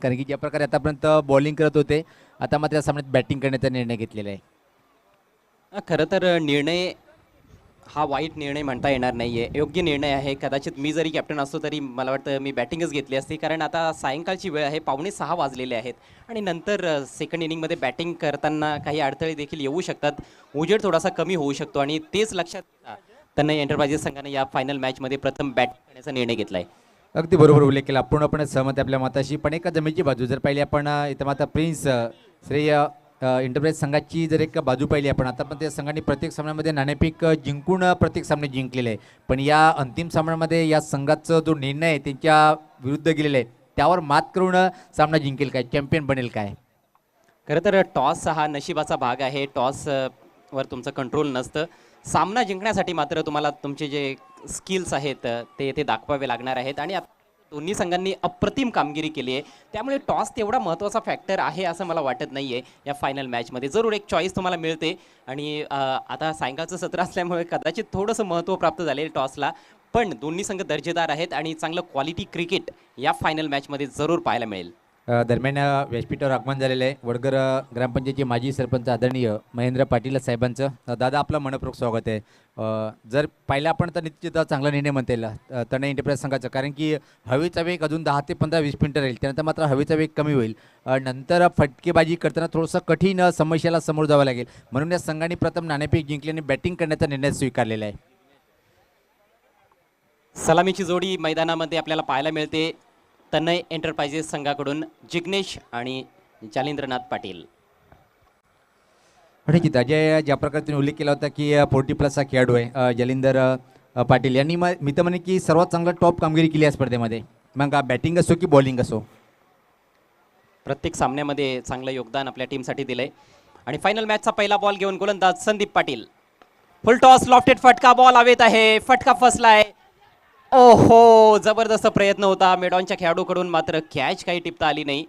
कारण की ज्या प्रकारे आतापर्यंत बॉलिंग करत होते, आता मात्र या सामन्यात बॅटिंग करण्याचा निर्णय घेतलेला आहे. खरं तर निर्णय हा वाईट निर्णय म्हणता येणार नाहीये. योग्य निर्णय आहे. कदाचित मी जरी कॅप्टन असतो तरी मला वाटतं मी बॅटिंगच घेतली असती. कारण आता सायंकाळची वेळ आहे. 5:45 वाजलेले आहेत आणि नंतर सेकंड इनिंगमध्ये बॅटिंग करताना काही अडथळे देखील येऊ शकतात. उजेड थोडासा कमी होऊ शकतो आणि तेच लक्षात घेता तन्नई एंटरप्राइजेस संघाने या फायनल मॅचमध्ये प्रथम बॅटिंग करण्याचा निर्णय घेतलाय. अगदी बरोबर उल्लेख केला. पूर्णपणे सहमत आहे आपल्या मताशी. पण एका जमेची बाजू जर पाहिली आपण इथं मात्र प्रिन्स श्रेय इंटरप्राइज संघाची जर एक बाजू पाहिली आपण आता पण त्या संघाने प्रत्येक सामन्यामध्ये नाणेफेक जिंकून प्रत्येक सामने जिंकलेले आहे. पण या अंतिम सामन्यामध्ये या संघाचा जो निर्णय आहे त्यांच्या विरुद्ध गेलेला आहे त्यावर मात करून सामना जिंकेल काय, चॅम्पियन बनेल काय? खरं तर टॉस हा नशिबाचा भाग आहे. टॉस वर तुमचं कंट्रोल नसतं. सामना जिंकण्यासाठी मात्र तुम्हाला तुमचे जे स्किल्स आहेत ते दाखवावे लागणार आहेत आणि आता दोन्ही संघांनी अप्रतिम कामगिरी केली आहे. त्यामुळे टॉस तेवढा महत्त्वाचा फॅक्टर आहे असं मला वाटत नाही आहे या फायनल मॅचमध्ये. जरूर एक चॉईस तुम्हाला मिळते आणि आता सायंकाळचं सत्र असल्यामुळे कदाचित थोडंसं महत्त्व प्राप्त झालेलं टॉसला. पण दोन्ही संघ दर्जेदार आहेत आणि चांगलं क्वालिटी क्रिकेट या फायनल मॅचमध्ये जरूर पाहायला मिळेल. दरम्यान व्यासपीठावर आगमन झालेलं आहे वडगर ग्रामपंचायतीचे माजी सरपंच आदरणीय महेंद्र पाटील साहेबांचं. दादा आपलं मनपूर्वक स्वागत आहे. जर पाहिलं आपण तर निश्चित चांगला निर्णय म्हणता येईल तन्नई एंटरप्राइज संघाचं, कारण की हवेचा वेग अजून 10 ते 15 20 मिनिटं राहील. त्यानंतर मात्र हवेचा वेग कमी होईल. नंतर फटकेबाजी करताना थोडंसं कठीण समस्येला समोर जावं लागेल. म्हणून या संघाने प्रथम नाणेफेक जिंकली आणि बॅटिंग करण्याचा निर्णय स्वीकारलेला आहे. सलामीची जोडी मैदानामध्ये आपल्याला पाहायला मिळते. तन्नई एंटरप्राइजेस संघाकडून जिग्नेश आणि जालिंद्रनाथ पाटील. आणि की ज्या प्रकारे तुम्ही उल्लेख केला होता की 40+ हा खेळाडू आहे जालिंदर पाटील यांनी मी तर म्हणे की सर्वात चांगलं टॉप कामगिरी केली या स्पर्धेमध्ये. मग बॅटिंग असो की बॉलिंग असो प्रत्येक सामन्यामध्ये चांगलं योगदान आपल्या टीमसाठी दिलंय. आणि फायनल मॅचचा पहिला बॉल घेऊन गोलंदाज संदीप पाटील. फुल टॉस लॉफ्टेड फटका बॉल हवेत आहे. फटका फसलाय. ओहो, जबरदस्त प्रयत्न होता मेडॉनच्या खेळाडूकडून, मात्र कॅच काही टिपता आली नाही.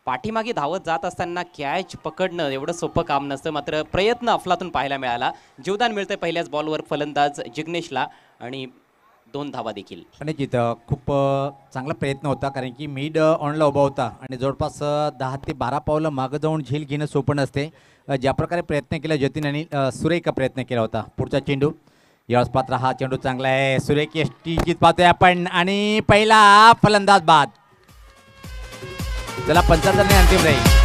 पाठीमागे धावत जात असताना कॅच पकडणं एवढं सोपं काम नसतं, मात्र प्रयत्न अफलातून पाहायला मिळाला. जीवदान मिळतं पहिल्याच बॉलवर फलंदाज जिग्नेशला आणि 2 धावा देखील. आणि जिथं खूप चांगला प्रयत्न होता, कारण की मिड ऑनला उभा होता आणि जवळपास 10 ते 12 पावलं मागं जाऊन झेल घेणं सोपं नसते. ज्या प्रकारे प्रयत्न केला जतीन आणि सुरेख प्रयत्न केला होता. पुढचा चेंडू यावेळेस पात्र, हा चेंडू चांगला आहे. सुरेख यष्टीजीत पाहतोय आपण आणि पहिला फलंदाज बाद. चला 75 अंतिम राहील.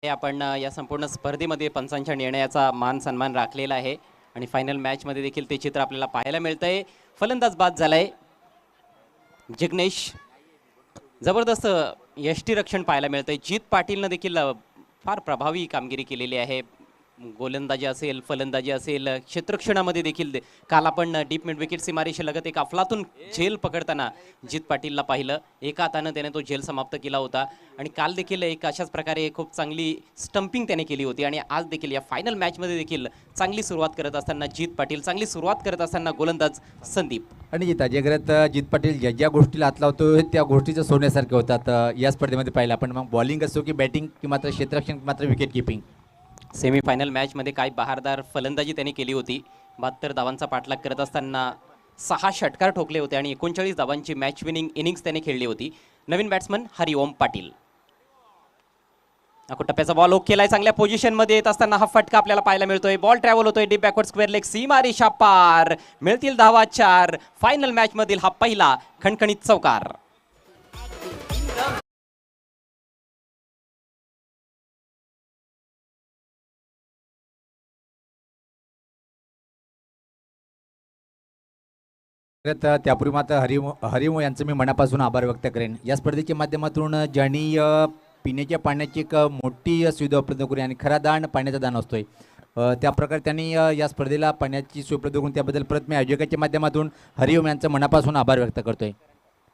आपण या संपूर्ण स्पर्धेमध्ये पंचांच्या निर्णयाचा मान सन्मान राखलेला आहे आणि फायनल मॅचमध्ये देखील ते चित्र आपल्याला पाहायला मिळतंय. फलंदाज बाद झालाय जिग्नेश. जबरदस्त यष्टीरक्षण पाहायला मिळतंय. जीत पाटीलनं देखील फार प्रभावी कामगिरी केलेली आहे. गोलंदाजी असेल, फलंदाजी असेल, क्षेत्ररक्षणामध्ये देखील काल आपण डीप मिड विकेट सीमारेषे लगत एक अफलातून झेल पकडताना जीत पाटीलला पाहिलं. एका हातानं त्याने तो झेल समाप्त केला होता आणि काल देखील एक अशाच प्रकारे खूप चांगली स्टंपिंग त्याने केली होती आणि आज देखील या फायनल मॅचमध्ये देखील चांगली सुरुवात करत असताना जीत पाटील, चांगली सुरुवात करत असताना गोलंदाज संदीप. आणि जिथं जे घरात जीत पाटील ज्या गोष्टीला हात लावतो त्या गोष्टीचं सोन्यासारखे होतात. या स्पर्धेमध्ये पाहिलं आपण, मग बॉलिंग असो की बॅटिंग की मात्र क्षेत्ररक्षण मात्र विकेट किपिंग. सेमीफायनल मॅचमध्ये काही बहारदार फलंदाजी त्यांनी केली होती. 72 धावांचा पाठलाग करत असताना 6 षटकार ठोकले होते आणि 39 धावांची मॅच विनिंग इनिंग्स त्याने खेळली होती. नवीन बॅट्समन हरिओम पाटील. टप्प्याचा बॉल ओक केलाय. चांगल्या पोझिशनमध्ये येत असताना हा फटका आपल्याला पाहायला मिळतोय. बॉल ट्रॅव्हल होतोय डीप बॅकवर्ड स्क्वेअर लेग, सीमारेषा पार. मिळतील धावा 4. फायनल मॅच मधील हा पहिला खणखणीत चौकार. त्यापूर्वी मात्र हरिओम यांचं मी मनापासून आभार व्यक्त करेन. या स्पर्धेच्या माध्यमातून ज्यांनी पिण्याच्या पाण्याची एक मोठी सुविधा उपलब्ध करून आणि खरा दान पाण्याचा दान असतोय, त्या प्रकारे त्यांनी या स्पर्धेला पाण्याची सोय उपलब्ध करून त्याबद्दल परत मी आयोजकाच्या माध्यमातून हरिओम यांचं मनापासून आभार व्यक्त करतोय.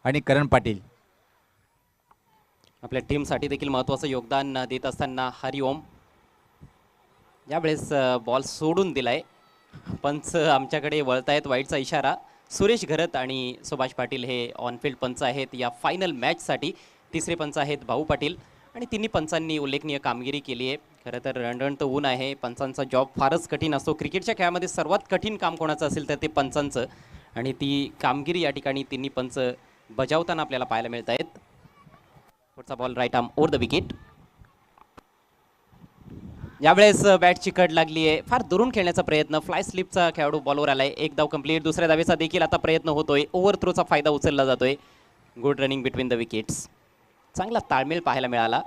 आणि करण पाटील आपल्या टीमसाठी देखील महत्त्वाचं योगदान देत असताना हरिओम. यावेळेस बॉल सोडून दिलाय. पंच आमच्याकडे वळतायत, वाईटचा इशारा. सुरेश घरत आणि सुभाष पाटील हे ऑनफिल्ड पंच आहेत या फायनल मॅचसाठी. तिसरे पंच आहेत भाऊ पाटील आणि तिन्ही पंचांनी उल्लेखनीय कामगिरी केली आहे. खरं तर रणरणतं ऊन आहे, पंचांचा जॉब फारच कठीण असतो. क्रिकेटच्या खेळामध्ये सर्वात कठीण काम कोणाचं असेल तर ते पंचांचं, आणि ती कामगिरी या ठिकाणी तिन्ही पंच बजावताना आपल्याला पाहायला मिळत आहेत. पुढचा ball right arm over the wicket. यावेळेस बॅटची कड लागली आहे, फार दुरून खेळण्याचा प्रयत्न, फ्लाय स्लिपचा खेळाडू बॉलवर आलाय. एक धाव कंप्लीट. दुसऱ्या धावेचा देखील आता प्रयत्न होतोय, ओव्हर थ्रोचा फायदा उचलला जातोय. Good running between the wickets. चांगला ताळमेळ पाहायला मिळाला.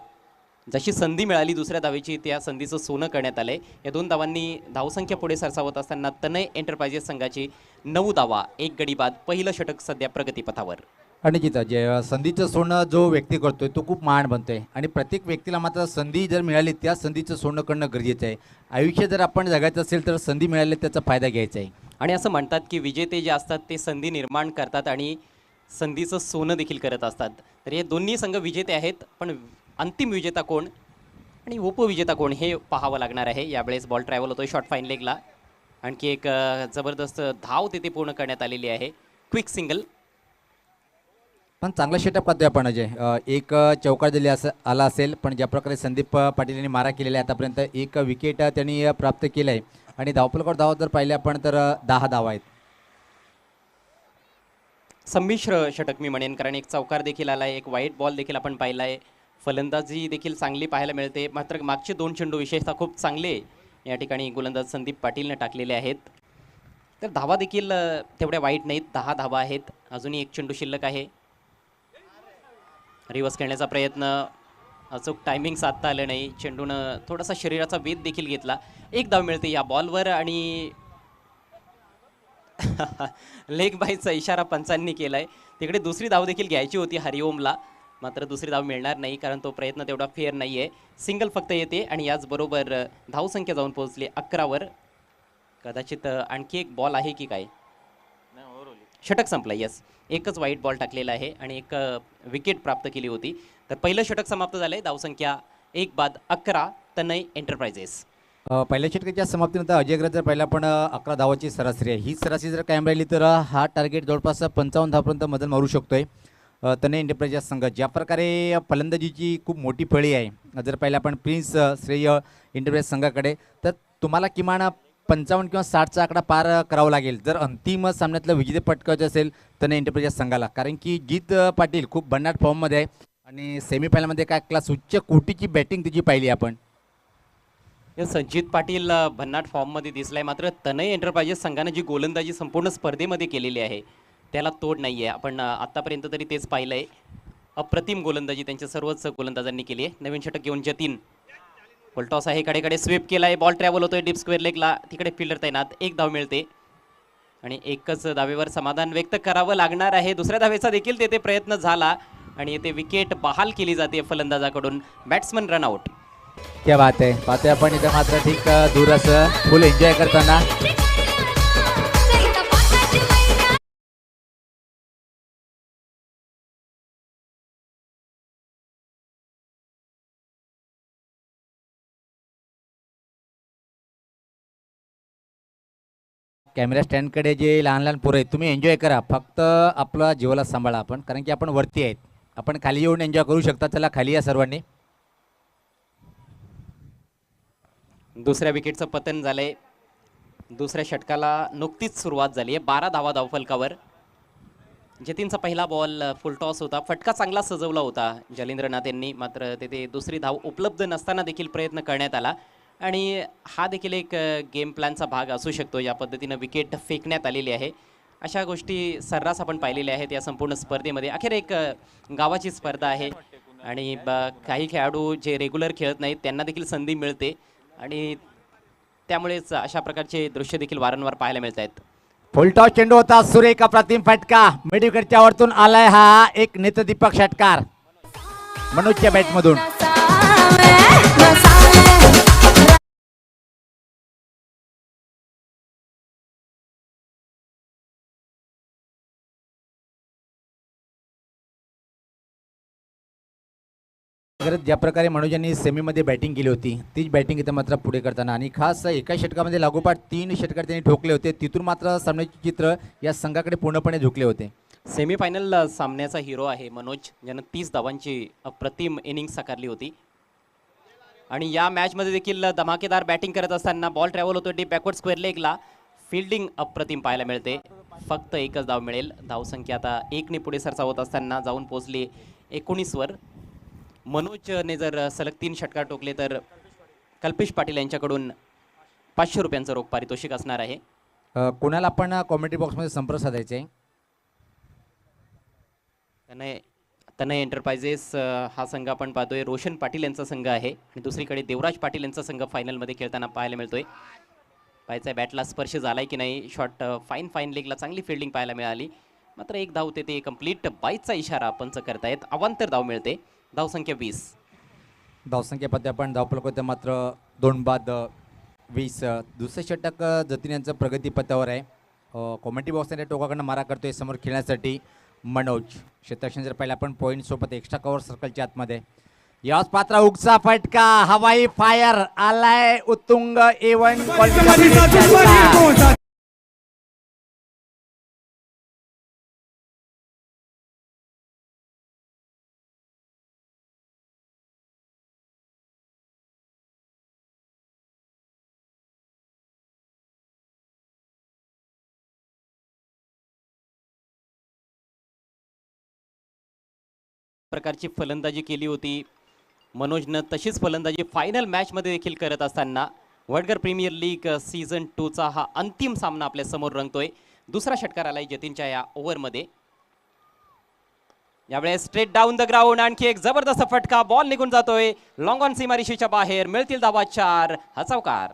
जशी संधी मिळाली दुसऱ्या धावेची त्या संधीचं सोनं करण्यात आलंय. या 2 धावांनी धावसंख्या पुढे सरसावत असताना तनय एंटरप्राइजेस संघाची 9 धावा, 1 गडी बाद. पहिलं षटक सध्या प्रगतीपथावर. आणि जिथं जे संधीचं सोनं जो व्यक्ती करतोय तो खूप महान बनतोय आणि प्रत्येक व्यक्तीला मात्र संधी जर मिळाली त्या संधीचं सोनं करणं गरजेचं आहे. आयुष्य जर आपण जगायचं असेल तर संधी मिळाली त्याचा फायदा घ्यायचा आहे. आणि असं म्हणतात की विजेते जे असतात ते संधी निर्माण करतात आणि संधीचं सोनं देखील करत असतात. तर हे दोन्ही संघ विजेते आहेत, पण अंतिम विजेता कोण आणि उपविजेता कोण हे पाहावं लागणार आहे. यावेळेस बॉल ट्रॅव्हल होतोय शॉर्ट फाईन लेगला. आणखी एक जबरदस्त धाव तिथे पूर्ण करण्यात आलेली आहे. Quick single. पण चांगला सेटअप करतोय आपण अजय. एक चौकार दिली असं आला असेल, पण ज्या प्रकारे संदीप पाटील यांनी मारा केलेला आहे आतापर्यंत, एक विकेट त्यांनी प्राप्त केलं आहे आणि धावफलकावर धावा जर पाहिले आपण तर 10 धावा आहेत. संमिश्र षटक मी म्हणेन, कारण एक चौकार देखील आला आहे, एक वाईट बॉल देखील आपण पाहिला आहे. फलंदाजी देखील चांगली पाहायला मिळते. मात्र मागचे 2 चेंडू विशेषतः खूप चांगले या ठिकाणी गोलंदाज संदीप पाटीलने टाकलेले आहेत. तर धावा देखील तेवढ्या वाईट नाहीत. 10 धावा आहेत. अजूनही एक चेंडू शिल्लक आहे. रिवर्स खेळण्याचा प्रयत्न, अचूक टायमिंग साधता आलं नाही. चेंडूनं थोडासा शरीराचा वेध देखील घेतला. 1 धाव मिळते या बॉलवर आणि लेग बायचा इशारा पंचांनी केलाय. तिकडे दुसरी धाव देखील घ्यायची होती हरिओमला, मात्र दुसरी धाव मिळणार नाही कारण तो प्रयत्न तेवढा फेअर नाही आहे. सिंगल फक्त येते आणि याचबरोबर धावसंख्या जाऊन पोहोचली 11वर. कदाचित आणखी एक बॉल आहे की काय. षटक संपलं. येस, एकच वाईट बॉल टाकलेला आहे आणि एक विकेट प्राप्त केली होती. तर पहिलं षटक समाप्त झालंय. धावसंख्या 1 बाद 11 तनय एंटरप्राइजेस. पहिल्या षटकाच्या समाप्तीनंतर अजयग्रह जर पहिला पण 11 धावाची सरासरी आहे. ही सरासरी जर कायम राहिली तर हा टार्गेट जवळपास 55 धावापर्यंत मदत मारू शकतोय. तनय एंटरप्राइजेस संघ ज्या प्रकारे फलंदाजीची खूप मोठी फळी आहे, जर पहिला आपण प्रिन्स श्रेय एंटरप्राइज संघाकडे, तर तुम्हाला किमान 55 किंवा 60चा आकडा पार करावा लागेल जर अंतिम सामन्यातलं विजेते पटकावायचं असेल तनय एंटरप्राइजेस संघाला. कारण की जीत पाटील खूप भन्नाट फॉर्ममध्ये आहे आणि सेमीफायनलमध्ये काय क्लास उच्च कोटीची बॅटिंग तिची पाहिली आपण. संजित पाटील भन्नाट फॉर्ममध्ये दिसलाय, मात्र तनय एंटरप्राइजेस संघानं जी गोलंदाजी संपूर्ण स्पर्धेमध्ये केलेली आहे त्याला तोड नाही आहे. आपण आत्तापर्यंत तरी तेच पाहिलं आहे. अप्रतिम गोलंदाजी त्यांच्या सर्वच गोलंदाजांनी केली आहे. नवीन षटक घेऊन जतीन. फुलटॉस आहे, कडेकडे स्वीप केलाय, बॉल ट्रॅव्हल होतोय डीप स्क्वेअर लेगला. तिकडे फिल्डर तैनात. 1 धाव मिळते आणि एकच धावेवर समाधान व्यक्त करावं लागणार आहे. दुसऱ्या धावेचा देखील तेथे प्रयत्न झाला आणि येथे विकेट बहाल केली जाते फलंदाजाकडून. Batsman run out. क्या बात आहे. पाहतोय आपण इथं मात्र ठीक दूर असं फुल एन्जॉय करताना. कॅमेरा स्टँडकडे जे लहान लहान पोरं आहेत तुम्ही एन्जॉय करा, फक्त आपला जीवाला सांभाळा आपण, कारण की आपण वरती आहेत. आपण खाली येऊन एन्जॉय करू शकता. चला खाली या सर्वांनी. दुसऱ्या विकेटचं पतन झालंय. दुसऱ्या षटकाला नुकतीच सुरुवात झाली आहे. 12 धावा धावफलकावर. जतीनचा पहिला बॉल फुलटॉस होता. फटका चांगला सजवला होता जलेंद्रनाथ यांनी, मात्र तेथे दुसरी धाव उपलब्ध नसताना देखील प्रयत्न करण्यात आला आणि हा देखील एक गेम प्लॅनचा भाग असू शकतो. या पद्धतीनं विकेट फेकण्यात आलेली आहे. अशा गोष्टी सर्रास आपण पाहिलेल्या आहेत या संपूर्ण स्पर्धेमध्ये. अखेर एक गावाची स्पर्धा आहे आणि काही खेळाडू जे रेग्युलर खेळत नाहीत त्यांना देखील संधी मिळते आणि त्यामुळेच अशा प्रकारचे दृश्य देखील वारंवार पाहायला मिळत आहेत. फुलटॉस चेंडू होता, सुरेख अप्रतिम फटका मिडविकेटच्या वरतून आलाय. हा एक नेत्रदीपक षटकार मनोजच्या बॅटमधून. खरंच ज्या प्रकारे मनोजांनी सेमीमध्ये बॅटिंग केली होती तीच बॅटिंग इथं मात्र पुढे करताना आणि खास एका षटकामध्ये लागोपाठ 3 षटकार त्यांनी ठोकले होते. तिथून मात्र सामन्याचे चित्र या संघाकडे पूर्णपणे झुकले होते. सेमीफायनल सामन्याचा हिरो आहे मनोज, ज्यानं 30 धावांची अप्रतिम इनिंग साकारली होती. आणि या मॅचमध्ये देखील धमाकेदार बॅटिंग करत असताना बॉल ट्रॅव्हल होतो डीप बॅकवर्ड स्क्वेअर लेगला. फिल्डिंग अप्रतिम पाहायला मिळते. फक्त एकच धाव मिळेल. धावसंख्या आता 1 ने पुढे सरसावत असताना जाऊन पोहोचली 19 वर. मनोजने जर सलग 3 षटकार टोकले तर कल्पेश पाटील यांच्याकडून 500 रुपयांचं रोख पारितोषिक असणार आहे. कोणाला आपण कॉमेंट्री बॉक्समध्ये संपर्क साधायचे आहे. तनय एंटरप्राइजेस हा संघ आपण पाहतोय. रोशन पाटील यांचा संघ आहे आणि दुसरीकडे देवराज पाटील यांचा संघ फायनलमध्ये खेळताना पाहायला मिळतोय. पायचा बॅटला स्पर्श झालाय की नाही. शॉट फाईन लेगला चांगली फिल्डिंग पाहायला मिळाली. मात्र एक धाव ते कंप्लीट बाईचा इशारा पंच करतायत. अवांतर धाव मिळते. धावसंख्या 20. धावसंख्या पत्ते आपण धावफलक होते मात्र 2 बाद 20. दुसरे षटक जतीन यांचं प्रगती पथावर आहे. कॉमेंट्री बॉक्सने टोकाकडनं मारा करतोय समोर खेळण्यासाठी मनोज. क्षेत्ररक्षण जर पाहिलं आपण पॉईंट सोबत एक्स्ट्रा कव्हर सर्कलच्या आतमध्ये. याच पात्र उगचा फटका हवाई फायर आलाय उत्तुंग A1 क्वालिटी. प्रकारची फलंदाजी केली होती मनोजनं. तशीच फलंदाजी फायनल मॅचमध्ये देखील करत असताना वडगर प्रीमियर लीग सीझन 2चा हा अंतिम सामना आपल्या समोर रंगतोय. दुसरा षटकार आलाय जतीनच्या या ओव्हरमध्ये. यावेळेस स्ट्रेट डाऊन द ग्राउंड आणखी एक जबरदस्त फटका. बॉल निघून जातोय लॉंग ऑन सीमारेषेच्या बाहेर. मिळतील धावा 4. हा चौकार.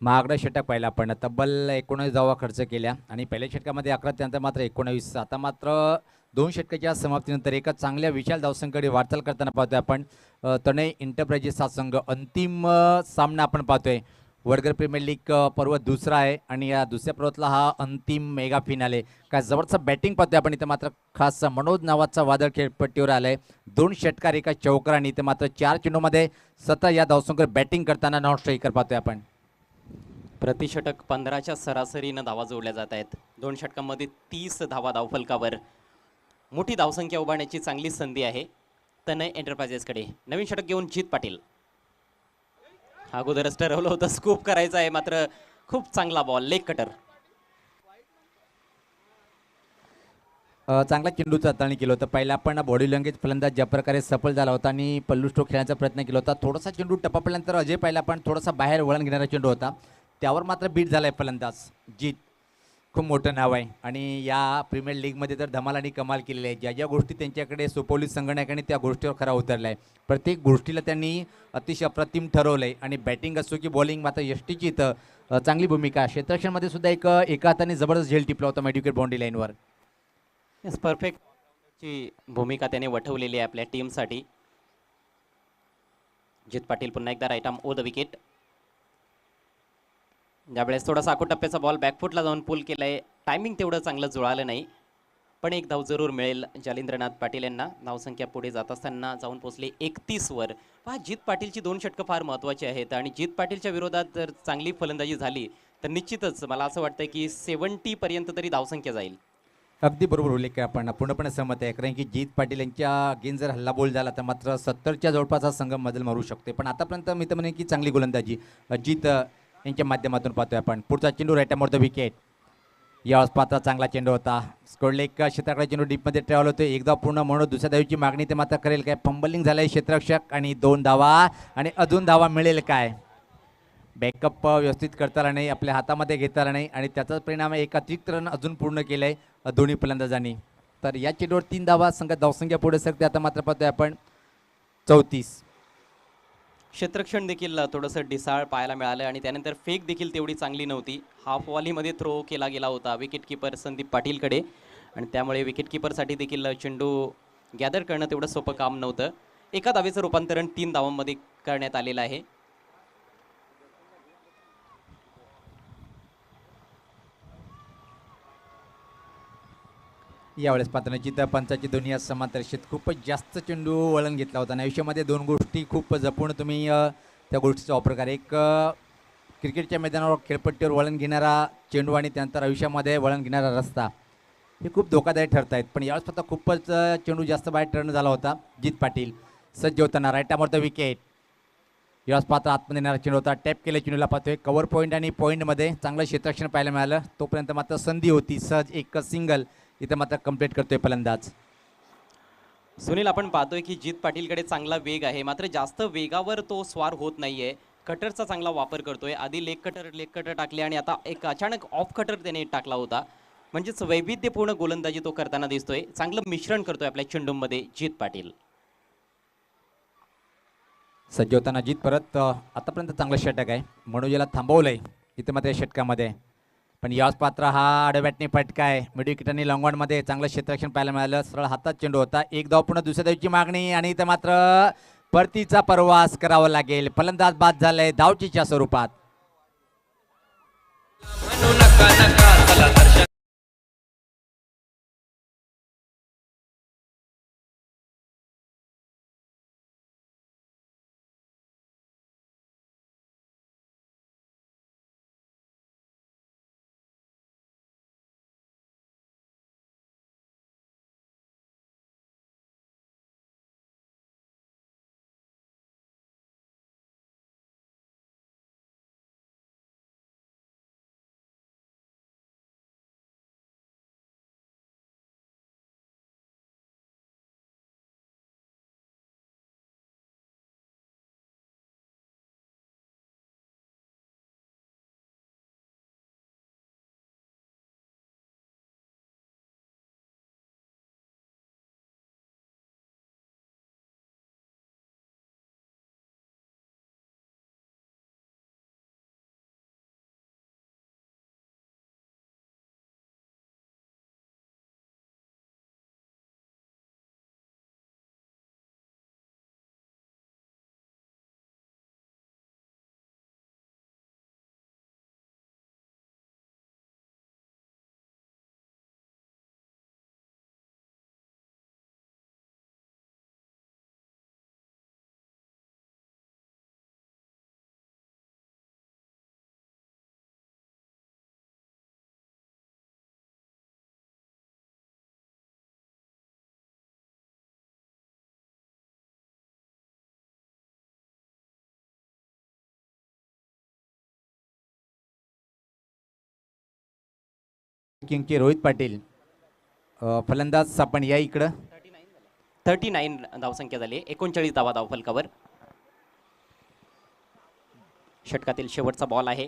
महागडा षटक पाहिला आपण तब्बल 19 धावा खर्च केल्या आणि पहिल्या षटकामध्ये 11 त्यानंतर मात्र 19. आता मात्र 2 षटकाच्या समाप्तीनंतर एका चांगल्या विशाल धावसंख्येकडे वाटचाल करताना पाहतोय आपण. तनय एंटरप्राइजेस हा संघ अंतिम सामना आपण पाहतोय. वडगर प्रीमियर लीग पर्व दुसरा आहे आणि या दुसऱ्या पर्वातला हा अंतिम मेगा फिनाले. काय जबरदस्त बॅटिंग पाहतोय आपण इथं. मात्र खास मनोज नावाचा वादळ खेळपट्टीवर आलाय. 2 षटकार एका चौकार आणि इथं मात्र 4 चेंडूमध्ये 17 या धावसंख्येवर बॅटिंग करताना नॉन स्ट्रायकर पाहतोय आपण. प्रतिषटक 15च्या सरासरीनं धावा जोडल्या जात आहेत. 2 षटकांमध्ये 30 धावा धावफलकावर. मोठी धावसंख्या उभारण्याची चांगली संधी आहे तनय एंटरप्राइजेसकडे. नवीन षटक घेऊन जीत पाटील. अगोदरच ठरवलं होतं स्कूप करायचं आहे मात्र खूप चांगला बॉल लेग कटर. चांगला चेंडूचं हाताळणी केलं होतं. पहिला आपण बॉडी लँग्वेज फलंदाज ज्या प्रकारे सफल झाला होता आणि पल्लू स्ट्रोक खेळण्याचा प्रयत्न केला होता. थोडासा चेंडू टप्पापल्यानंतर अजय पाहिला पण थोडासा बाहेर वळण घेणारा चेंडू होता. त्यावर मात्र बीट झालाय फलंदाज जीत. खूप मोठं नाव आहे आणि या प्रीमियर लीगमध्ये तर धमाल आणि कमाल केलेली आहे. ज्या ज्या गोष्टी त्यांच्याकडे सोपवली संगणकाने त्या गोष्टीवर खरा उतरला आहे. प्रत्येक गोष्टीला त्यांनी अतिशय अप्रतिम ठरवलं आहे आणि बॅटिंग असो की बॉलिंग मात्र यष्टीची इथं चांगली भूमिका. क्षेत्ररक्षणमध्ये सुद्धा एका हाताने जबरदस्त झेल टिपला होता मेडिकेट बाउंड्री लाईनवर. येस परफेक्ट ची भूमिका त्याने वठवलेली आहे आपल्या टीमसाठी. जीत पाटील पुन्हा एकदा right arm over the wicket. ज्यावेळेस थोडासा आकुटप्प्याचा बॉल बॅकफुटला जाऊन पुल केलाय. टायमिंग तेवढं चांगलं जुळालं नाही पण एक धाव जरूर मिळेल जालिंद्रनाथ पाटील यांना. धावसंख्या पुढे जात असताना जाऊन पोहोचले 31 वर. पहा जीत पाटीलची 2 षटकं फार महत्त्वाची आहेत आणि जीत पाटीलच्या विरोधात जर चांगली फलंदाजी झाली तर निश्चितच मला असं वाटतं की 70 पर्यंत तरी धावसंख्या जाईल. अगदी बरोबर उल्लेख आहे आपण पूर्णपणे सहमत आहे. कारण की जीत पाटील यांच्या अगेन जर हल्लाबोल झाला तर मात्र 70च्या जवळपास हा संघ मजल मारू शकते. पण आतापर्यंत मी तर म्हणेन की चांगली गोलंदाजी जीत यांच्या माध्यमातून पाहतोय आपण. पुढचा चेंडू राईट मोर द विकेट. यावेळेस पात्र चांगला चेंडू होता. स्कोरले एक क्षेत्राकडे चेंडू डीपमध्ये ट्रॅव्हल होतो. एकदा पूर्ण म्हणून दुसऱ्या धावीची मागणी ते मात्र करेल काय. फंबलिंग झालंय क्षेत्ररक्षक आणि 2 धावा आणि अजून धावा मिळेल काय. बॅकअप व्यवस्थित करता आला नाही. आपल्या हातामध्ये घेता आला नाही आणि त्याचाच परिणाम एक अतिरिक्त रन अजून पूर्ण केलंय दोन्ही फलंदाजांनी. तर या चेंडूवर 3 धावा संघ धावसंख्या पुढे सरते. आता मात्र पाहतोय आपण 34. क्षेत्ररक्षण देखील थोडंसं डिसाळ पाहायला मिळालं आणि त्यानंतर फेक देखील तेवढी चांगली नव्हती. हाफ वॉलीमध्ये थ्रो केला गेला होता विकेट किपर संदीप पाटीलकडे आणि त्यामुळे विकेट किपरसाठी देखील चेंडू गॅदर करणं तेवढं सोपं काम नव्हतं. एका धावेचं रूपांतरण 3 धावांमध्ये करण्यात आलेलं आहे. यावेळेस पात्र जिथं पंचाची दोन्ही समांतर रेषेत खूपच जास्त चेंडू वळण घेतला होता आणि आयुष्यामध्ये दोन गोष्टी खूप जपून तुम्ही त्या गोष्टीचा वापर करा. एक क्रिकेटच्या मैदानावर खेळपट्टीवर वळण घेणारा चेंडू आणि त्यानंतर आयुष्यामध्ये वळण घेणारा रस्ता हे खूप धोकादायक ठरत आहेत. पण यावेळेस फक्त खूपच चेंडू जास्त बाहेर टर्न झाला होता. जित पाटील सज्ज होताना राईटावर द विकेट. यावेळेस पात्र आतमध्ये येणारा चेंडू होता. टॅप केल्या चेंडूला पाहतोय कव्हर पॉईंट आणि पॉईंटमध्ये चांगलं क्षेत्ररक्षण पाहायला मिळालं. तोपर्यंत मात्र संधी होती सहज एक सिंगल इथं मात्र कंप्लीट करतोय फलंदाज. सुनील, आपण पाहतोय की जित पाटीलकडे चांगला वेग आहे, मात्र जास्त वेगावर तो स्वार होत नाहीये. कटरचा चांगला वापर करतोय. आधी लेग कटर टाकले आणि आता एक अचानक ऑफ कटर त्याने टाकला होता. म्हणजेच वैविध्यपूर्ण गोलंदाजी तो करताना दिसतोय. चांगलं मिश्रण करतोय आपल्या चेंडूमध्ये जित पाटील. सज्ज होताना जीत परत आतापर्यंत चांगलं षटक आहे. मनोजला थांबवलंय इथं मात्र या षटकामध्ये. पण याच पात्र हा आडव्याटने फटका आहे. मिड विकेटांनी लॉंगॉनमध्ये चांगलं क्षेत्ररक्षण पाहायला मिळालं. सरळ हातात चेंडू होता. एक धाव पुन्हा दुसऱ्या धावची मागणी आणि इथं मात्र परतीचा प्रवास करावा लागेल. फलंदाज बाद झालाय धावचीच्या स्वरूपात. किंगचे रोहित पाटील फलंदाज आपण या इकडं. 39 धावसंख्या झाली. 39 धावा धावफलकावर. षटकातील शेवटचा बॉल आहे.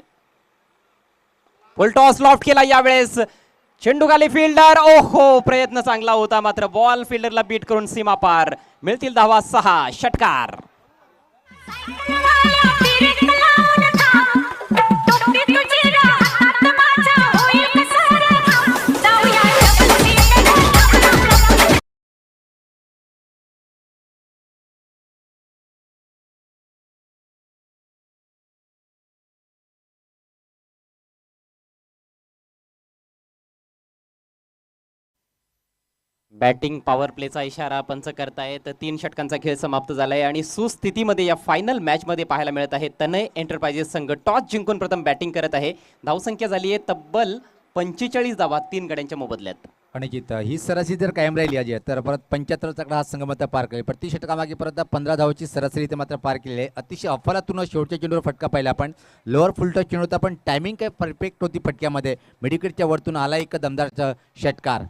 फुल टॉस लॉफ्ट केला यावेळेस. चेंडू खाली फिल्डर. ओहो, प्रयत्न चांगला होता मात्र बॉल फिल्डरला बीट करून सीमा पार. मिळतील धावा 6. षटकार. बॅटिंग पॉवर प्लेचा इशारा पंच करतायत. 3 षटकांचा खेळ समाप्त झालाय आणि सुस्थितीमध्ये या फायनल मॅच मध्ये पाहायला मिळत आहे. तनय एंटरप्राइजेस संघ टॉस जिंकून प्रथम बॅटिंग करत आहे. धावसंख्या झाली आहे तब्बल 45 धावा 3 गड्यांच्या मोबदल्यात. आणि जिथं ही सरासरी जर कायम राहिली आज तर परत 75 चकडा हा संघ मात्र पार केले. प्रति षटकामागे परत 15 धावाची सरासरी इथे मात्र पार केलेली आहे. अतिशय अफलातून शेवटच्या चेंडूवर फटका पाहिला आपण. लोअर फुलटॉस चेंडू होता पण टायमिंग काय परफेक्ट होती फटक्यामध्ये. मिडविकेटच्या वरतून आला एक दमदार षटकार.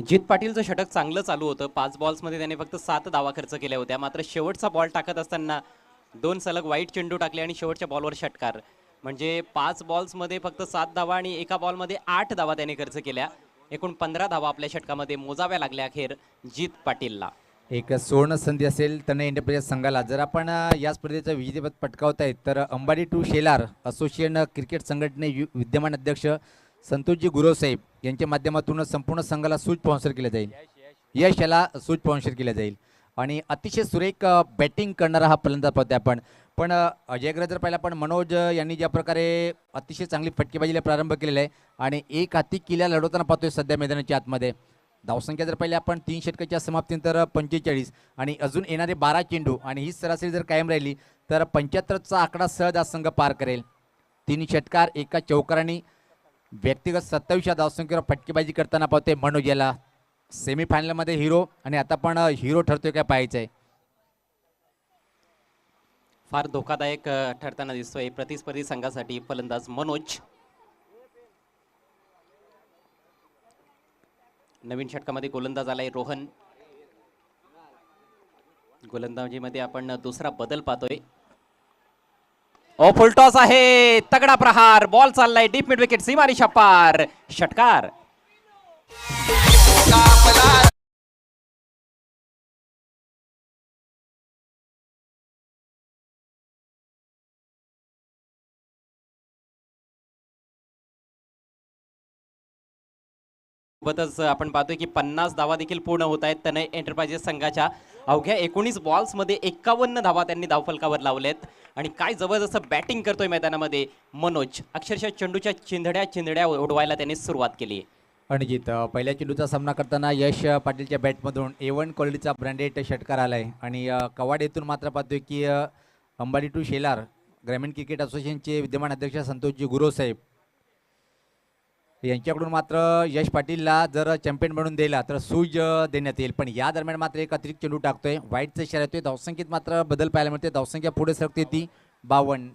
जित पाटीलचं षटक चांगलं चालू होतं. 5 बॉल्समध्ये त्याने फक्त 7 धावा खर्च केल्या होत्या. मात्र शेवटचा बॉल टाकत असताना 2 सलग वाईट चेंडू टाकले आणि शेवटच्या बॉलवर षटकार. म्हणजे 5 बॉल्समध्ये फक्त 7 धावा आणि एका बॉलमध्ये 8 धावा त्याने खर्च केल्या. एकूण 15 धावा आपल्या षटकामध्ये मोजाव्या लागल्या अखेर जित पाटीलला. एक सुवर्ण संधी असेल तनय एंटरप्राइजेस संघाला. जर आपण या स्पर्धेचं विजेतेपद पटकावत आहेत तर अंबाडी टू शेलार असोसिएशन क्रिकेट संघटने विद्यमान अध्यक्ष संतोषजी गुरव साहेब यांच्या माध्यमातून संपूर्ण संघाला सूट स्पॉन्सर केलं जाईल. यश याला सूट स्पॉन्सर केलं जाईल. आणि अतिशय सुरेख बॅटिंग करणारा हा फलंदाज पाहतोय आपण. पण अजयकडे जर पाहिलं आपण मनोज यांनी ज्या प्रकारे अतिशय चांगली फटकेबाजीला प्रारंभ केलेला आहे आणि एक हाती किल्ला लढवताना पाहतोय सध्या मैदानाच्या आतमध्ये. धावसंख्या जर पाहिली आपण 3 षटकाच्या समाप्तीनंतर 45 आणि अजून येणारे 12 चेंडू आणि ही सरासरी जर कायम राहिली तर 75चा आकडा सहज आज संघ पार करेल. 3 षटकार एका चौकारांनी व्यक्तिगत 27 धावसंख्येवर फटकेबाजी करताना पाहतोय मनोज याला. सेमीफायनलमध्ये हिरो आणि आता पण हिरो ठरतोय काय पाहायचं आहे. फार धोकादायक ठरताना दिसतोय प्रतिस्पर्धी संघासाठी फलंदाज मनोज. नवीन षटकामध्ये गोलंदाज आलाय रोहन. गोलंदाजीमध्ये आपण दुसरा बदल पाहतोय. ओ फुलटॉस आहे, तगडा प्रहार, बॉल चाललाय डीप मिड विकेट सीमारेषा पार, षटकार. सोबतच आपण पाहतोय की 50 धावा देखील पूर्ण होत आहेत तनय एंटरप्राइजेस संघाच्या. अवघ्या 19 बॉल्स मध्ये 51 धावा त्यांनी धावफलकावर लावल्यात आणि काय जबरदस्त बॅटिंग करतोय मैदानामध्ये मनोज. अक्षरशः चेंडूच्या चिंधड्या उडवायला त्यांनी सुरुवात केली. अणजित पहिल्या चेंडूचा सामना करताना यश पाटीलच्या बॅटमधून A1 क्वालिटीचा ब्रँडेड षटकार आलाय आणि कवाड येथून मात्र पाहतोय की अंबाडी टू शेलार ग्रामीण क्रिकेट असोसिएशनचे विद्यमान अध्यक्ष संतोषजी गुरुसाहेब यांच्याकडून मात्र यश पाटीलला जर चॅम्पियन म्हणून दिला तर सूज देण्यात येईल. पण या दरम्यान मात्र एक अतिरिक्त चेंडू टाकतोय, वाईटचा इशारा येतोय. धावसंख्येत मात्र बदल पाहायला मिळते, धावसंख्या पुढे सरकते ती 52.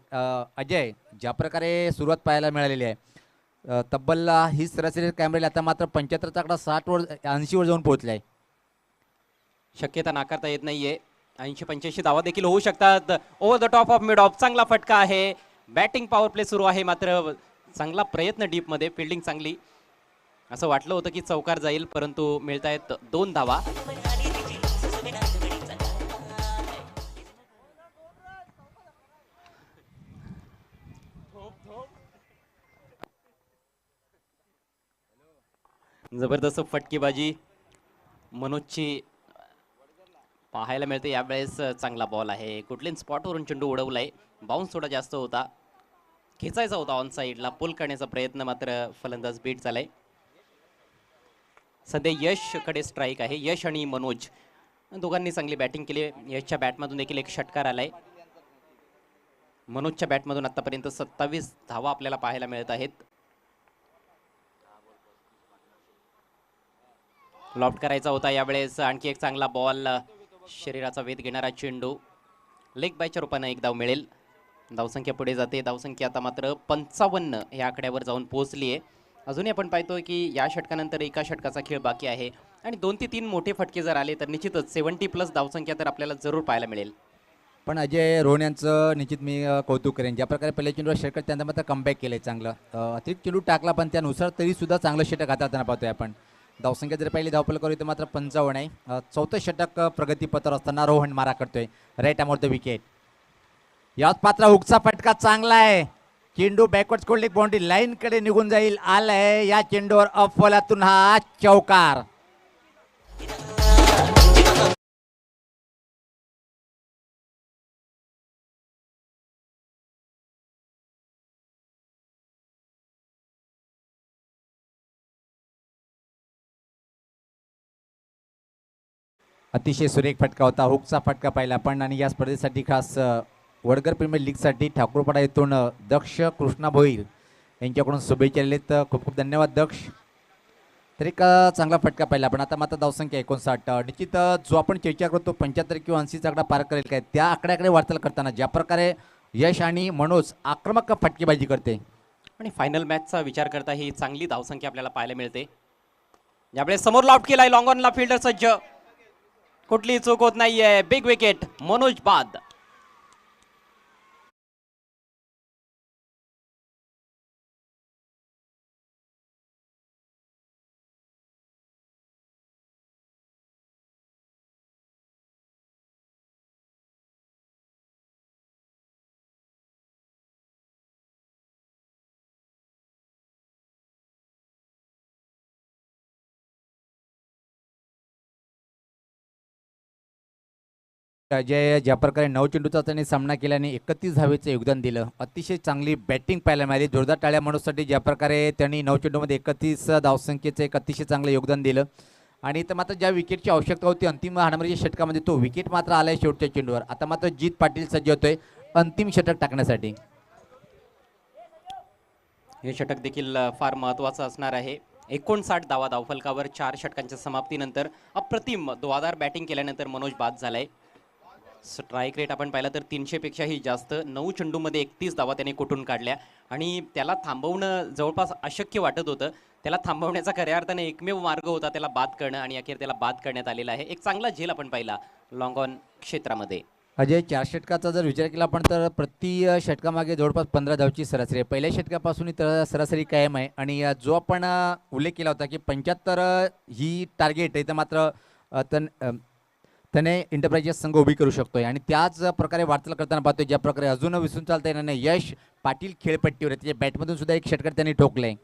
अजय ज्या प्रकारे सुरुवात पाहायला मिळालेली आहे तब्बल ही सरासरी कॅमेरा आता मात्र 75चा आकडा 60वर 80वर जाऊन पोहोचलाय. शक्यता नाकारता येत नाहीये. 80-85 धावा देखील होऊ शकतात. Over the top of mid of चांगला फटका आहे. बॅटिंग पॉवर प्ले सुरू आहे मात्र चांगला प्रयत्न डीप मध्ये, फिल्डिंग चांगली. असं वाटलं होतं की चौकार जाईल परंतु मिळतायत 2 धावा. जबरदस्त फटकेबाजी मनोजची पाहायला मिळते यावेळेस. चांगला बॉल आहे, कुठल्याही स्पॉटवरून चेंडू उडवलाय. बाउन्स थोडा जास्त होता, खेचायचा होता ऑन साईडला, पुल करण्याचा प्रयत्न मात्र फलंदाज बीट झालाय. सध्या यशकडे स्ट्राईक आहे. यश आणि मनोज दोघांनी चांगली बॅटिंग केली. यशच्या बॅटमधून देखील एक षटकार आलाय. मनोजच्या बॅटमधून आतापर्यंत 27 धावा आपल्याला पाहायला मिळत आहेत. लॉफ्ट करायचा होता यावेळेस. आणखी एक चांगला बॉल, शरीराचा वेध घेणारा चेंडू, लेग बायच्या रूपाने एक धाव मिळेल. धावसंख्या पुढे जाते. धावसंख्या आता मात्र 55 या आकड्यावर जाऊन पोहोचली आहे. अजूनही आपण पाहतोय की या षटकानंतर एका षटकाचा खेळ बाकी आहे आणि 2 ते 3 मोठे फटके जर आले तर निश्चितच 70+ धावसंख्या तर आपल्याला जरूर पाहायला मिळेल. पण अजय रोहन यांचं निश्चित मी कौतुक करेन. ज्या प्रकारे पहिल्या चेंडूवर षटकार त्यांना मात्र कमबॅक केलंय चांगलं. अतिरिक्त चेंडू टाकला पण त्यानुसार तरी सुद्धा चांगलं षटक हाताळताना पाहतोय आपण. धावसंख्या जर पहिली धावफलकावर तर मात्र 55 आहे. चौथं षटक प्रगतीपथावर असताना रोहन मारा करतोय राईट अमोर द विकेट. याच पात्र हुकचा फटका चांगला आहे. चेंडू बॅकवर्ड कोल्ड बाउंड्री लाईन कडे निघून जाईल. आलाय या चेंडूवर अफलातून हा चौकार. अतिशय सुरेख फटका होता, हुकचा फटका पाहिला आपण. आणि या स्पर्धेसाठी खास वडगर प्रीमियर लीगसाठी ठाकूरपाडा येथून दक्ष कृष्णा भोईर यांच्याकडून शुभेच्छा दिलेत. खूप खूप धन्यवाद दक्ष. तर एक चांगला फटका पाहिला आपण. आता मात्र धावसंख्या 59. निश्चित जो आपण चर्चा करतो 75 किंवा 80चा आकडा पार करेल काय, त्या आकड्याकडे वाटचाल करताना ज्या प्रकारे यश आणि मनोज आक्रमक फटकेबाजी करते आणि फायनल मॅचचा विचार करता ही चांगली धावसंख्या आपल्याला पाहायला मिळते. यावेळेस समोर लॉफ्ट केलाय, लॉंग ऑनला फिल्डर सज्ज, कुठलीही चूक होत नाहीये. बिग विकेट, मनोज बाद. अजय ज्या प्रकारे 9 चेंडूचा त्यांनी सामना केल्याने 31 धावेचं योगदान दिलं. अतिशय चांगली बॅटिंग पाहायला मिळाली. जोरदार टाळ्या मनोजसाठी ज्या प्रकारे त्यांनी 9 चेंडूमध्ये 31 धावसंख्येचं एक अतिशय चांगलं योगदान दिलं. आणि इथं मात्र ज्या विकेटची आवश्यकता होती अंतिम हाणामारीच्या षटकामध्ये तो विकेट मात्र आलाय शेवटच्या चेंडूवर. आता मात्र जीत पाटील सज्ज होतोय अंतिम षटक टाकण्यासाठी. हे षटक देखील फार महत्त्वाचं असणार आहे. 59 धावा धावफलकावर 4 षटकांच्या समाप्तीनंतर अप्रतिम धुवाधार बॅटिंग केल्यानंतर मनोज बाद झालाय. स्ट्राईक रेट आपण पाहिला तर 300 पेक्षाही जास्त. 9 चेंडूमध्ये 31 धावा त्याने कुठून काढल्या आणि त्याला थांबवणं जवळपास अशक्य वाटत होतं. त्याला थांबवण्याचा खऱ्या अर्थाने एकमेव मार्ग होता त्याला बाद करणं आणि अखेर त्याला बाद करण्यात आलेला आहे. एक चांगला झेल आपण पाहिला लॉंग ऑन क्षेत्रामध्ये. अजय 4 षटकाचा जर विचार केला आपण तर प्रति षटकामागे जवळपास 15 धावची सरासरी आहे. पहिल्या षटकापासून तर सरासरी कायम आहे. आणि जो आपण उल्लेख केला होता की 75 ही टार्गेट आहे तर मात्र त्याने एंटरप्राइजेस संघ उभी करू शकतोय. आणि त्याच प्रकारे वाटचाल करताना पाहतोय ज्या प्रकारे अजून विसरून चालता येणार नाही. यश पाटील खेळपट्टीवर आहे. त्याच्या बॅटमधून सुद्धा एक षटकार त्यांनी ठोकलंय.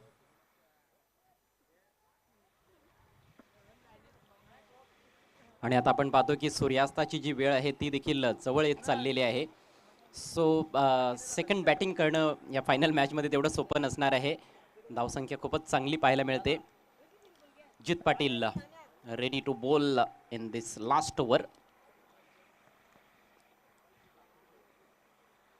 आणि आता आपण पाहतो की सूर्यास्ताची जी वेळ आहे ती देखील जवळ येत चाललेली आहे. सो सेकंड बॅटिंग करणं या फायनल मॅचमध्ये तेवढं सोपं नसणार आहे. धावसंख्या खूपच चांगली पाहायला मिळते. Jit Patil ready to bowl in this last over.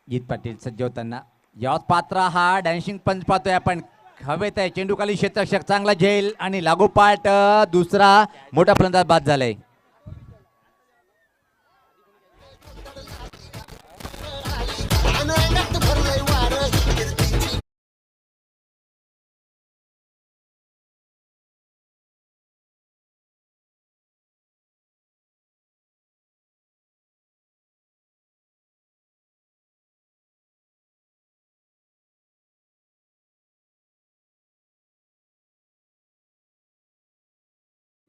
Jeet Patil सज्ज होताना यावत पात्रा हा डॅन्शिंग पंच पाहतोय आपण. हवेत आहे चेंडूखाली क्षेत्ररक्षक चांगला झेल आणि लागोपाठ दुसरा मोठा फलंदाज बाद झालाय.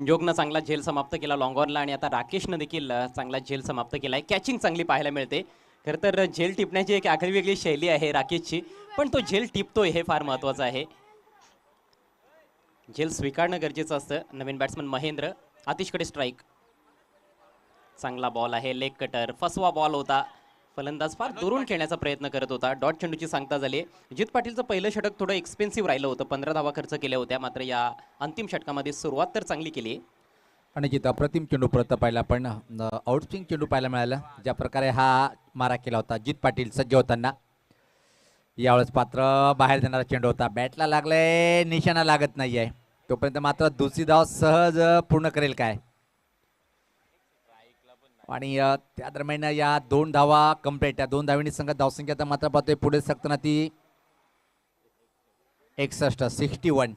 जोगनं चांगला झेल समाप्त केला लॉंगॉनला आणि आता राकेशनं देखील चांगला झेल समाप्त केला आहे. कॅचिंग चांगली पाहायला मिळते. खरं तर झेल टिपण्याची एक आगळी वेगळी शैली आहे राकेशची, पण तो झेल टिपतोय हे फार महत्त्वाचं आहे. झेल स्वीकारणं गरजेचं असतं. नवीन बॅट्समन महेंद्र. आतिशकडे स्ट्राईक. चांगला बॉल आहे. Leg cutter. फसवा बॉल होता. फलंदाज फार दुरून खेळण्याचा प्रयत्न करत होता. डॉट चेंडूची सांगता झाली. जित पाटीलचं पहिलं षटक थोडं एक्सपेन्सिव्ह राहिलं होतं. 15 धावा खर्च केल्या होत्या. मात्र या अंतिम षटकामध्ये सुरुवात तर चांगली केली. आणि जिथं अप्रतिम चेंडू परत पाहिला पण आउटस्विंग चेंडू पाहायला मिळाला. ज्या प्रकारे हा मारा केला होता जित पाटील सज्ज होताना. यावेळेस पात्र बाहेर देणारा चेंडू होता. बॅटला लागलाय निशाणा लागत नाहीये. तोपर्यंत मात्र दुसरी धाव सहज पूर्ण करेल काय. आणि त्या दरम्यान या 2 धावा कंप्लीट. या 2 धावांनी संघात धावसंख्या आता मात्र पाहतोय पुढे सरकताना ती 61.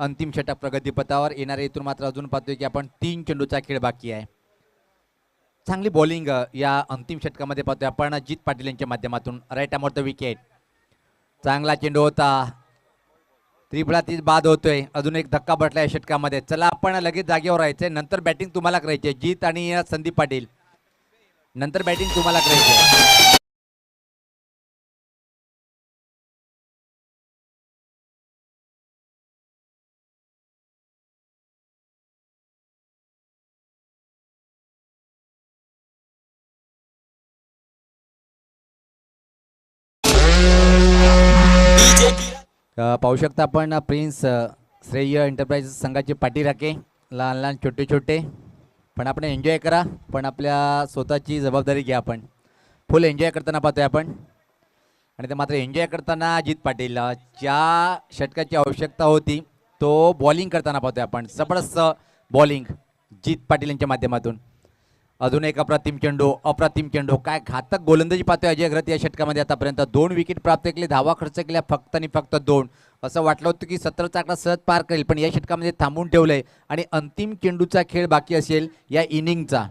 अंतिम षटक प्रगतीपथावर येणारे. इथून मात्र अजून पाहतोय की आपण 3 चेंडूचा खेळ बाकी आहे. चांगली बॉलिंग या अंतिम षटकामध्ये पाहतोय आपण जित पाटील यांच्या माध्यमातून. Right arm over the wicket. चांगला चेंडू होता. त्रिफळातीच बाद होतोय. अजून एक धक्का बसला या षटकामध्ये. चला आपण लगेच जागेवर राहायचंय. नंतर बॅटिंग तुम्हाला करायची आहे जीत आणि संदीप पाटील. नंतर बॅटिंग तुम्हाला करायची आहे. पाहू शकता आपण प्रिन्स श्रेय एंटरप्राइजेस संघाचे पाठीराखे. लहान लहान छोटे छोटे. पण आपण एन्जॉय करा. पण आपल्या स्वतःची जबाबदारी घ्या. आपण फुल एन्जॉय करताना पाहतोय आपण. आणि ते मात्र एन्जॉय करताना जित पाटील ज्या षटकाची आवश्यकता होती तो बॉलिंग करताना पाहतोय आपण. जबरदस्त बॉलिंग जित पाटील यांच्या माध्यमातून. अजून एक अप्रतिम चेंडू. काय घातक गोलंदाजी पाहतोय अजय अग्रत या षटकामध्ये. आतापर्यंत 2 विकेट प्राप्त केले. धावा खर्च केल्या फक्त आणि फक्त 2. असं वाटलं होतं की 17चा आकडा सहज पार करेल, पण या षटकामध्ये थांबून ठेवलंय. आणि अंतिम चेंडूचा खेळ बाकी असेल या इनिंगचा.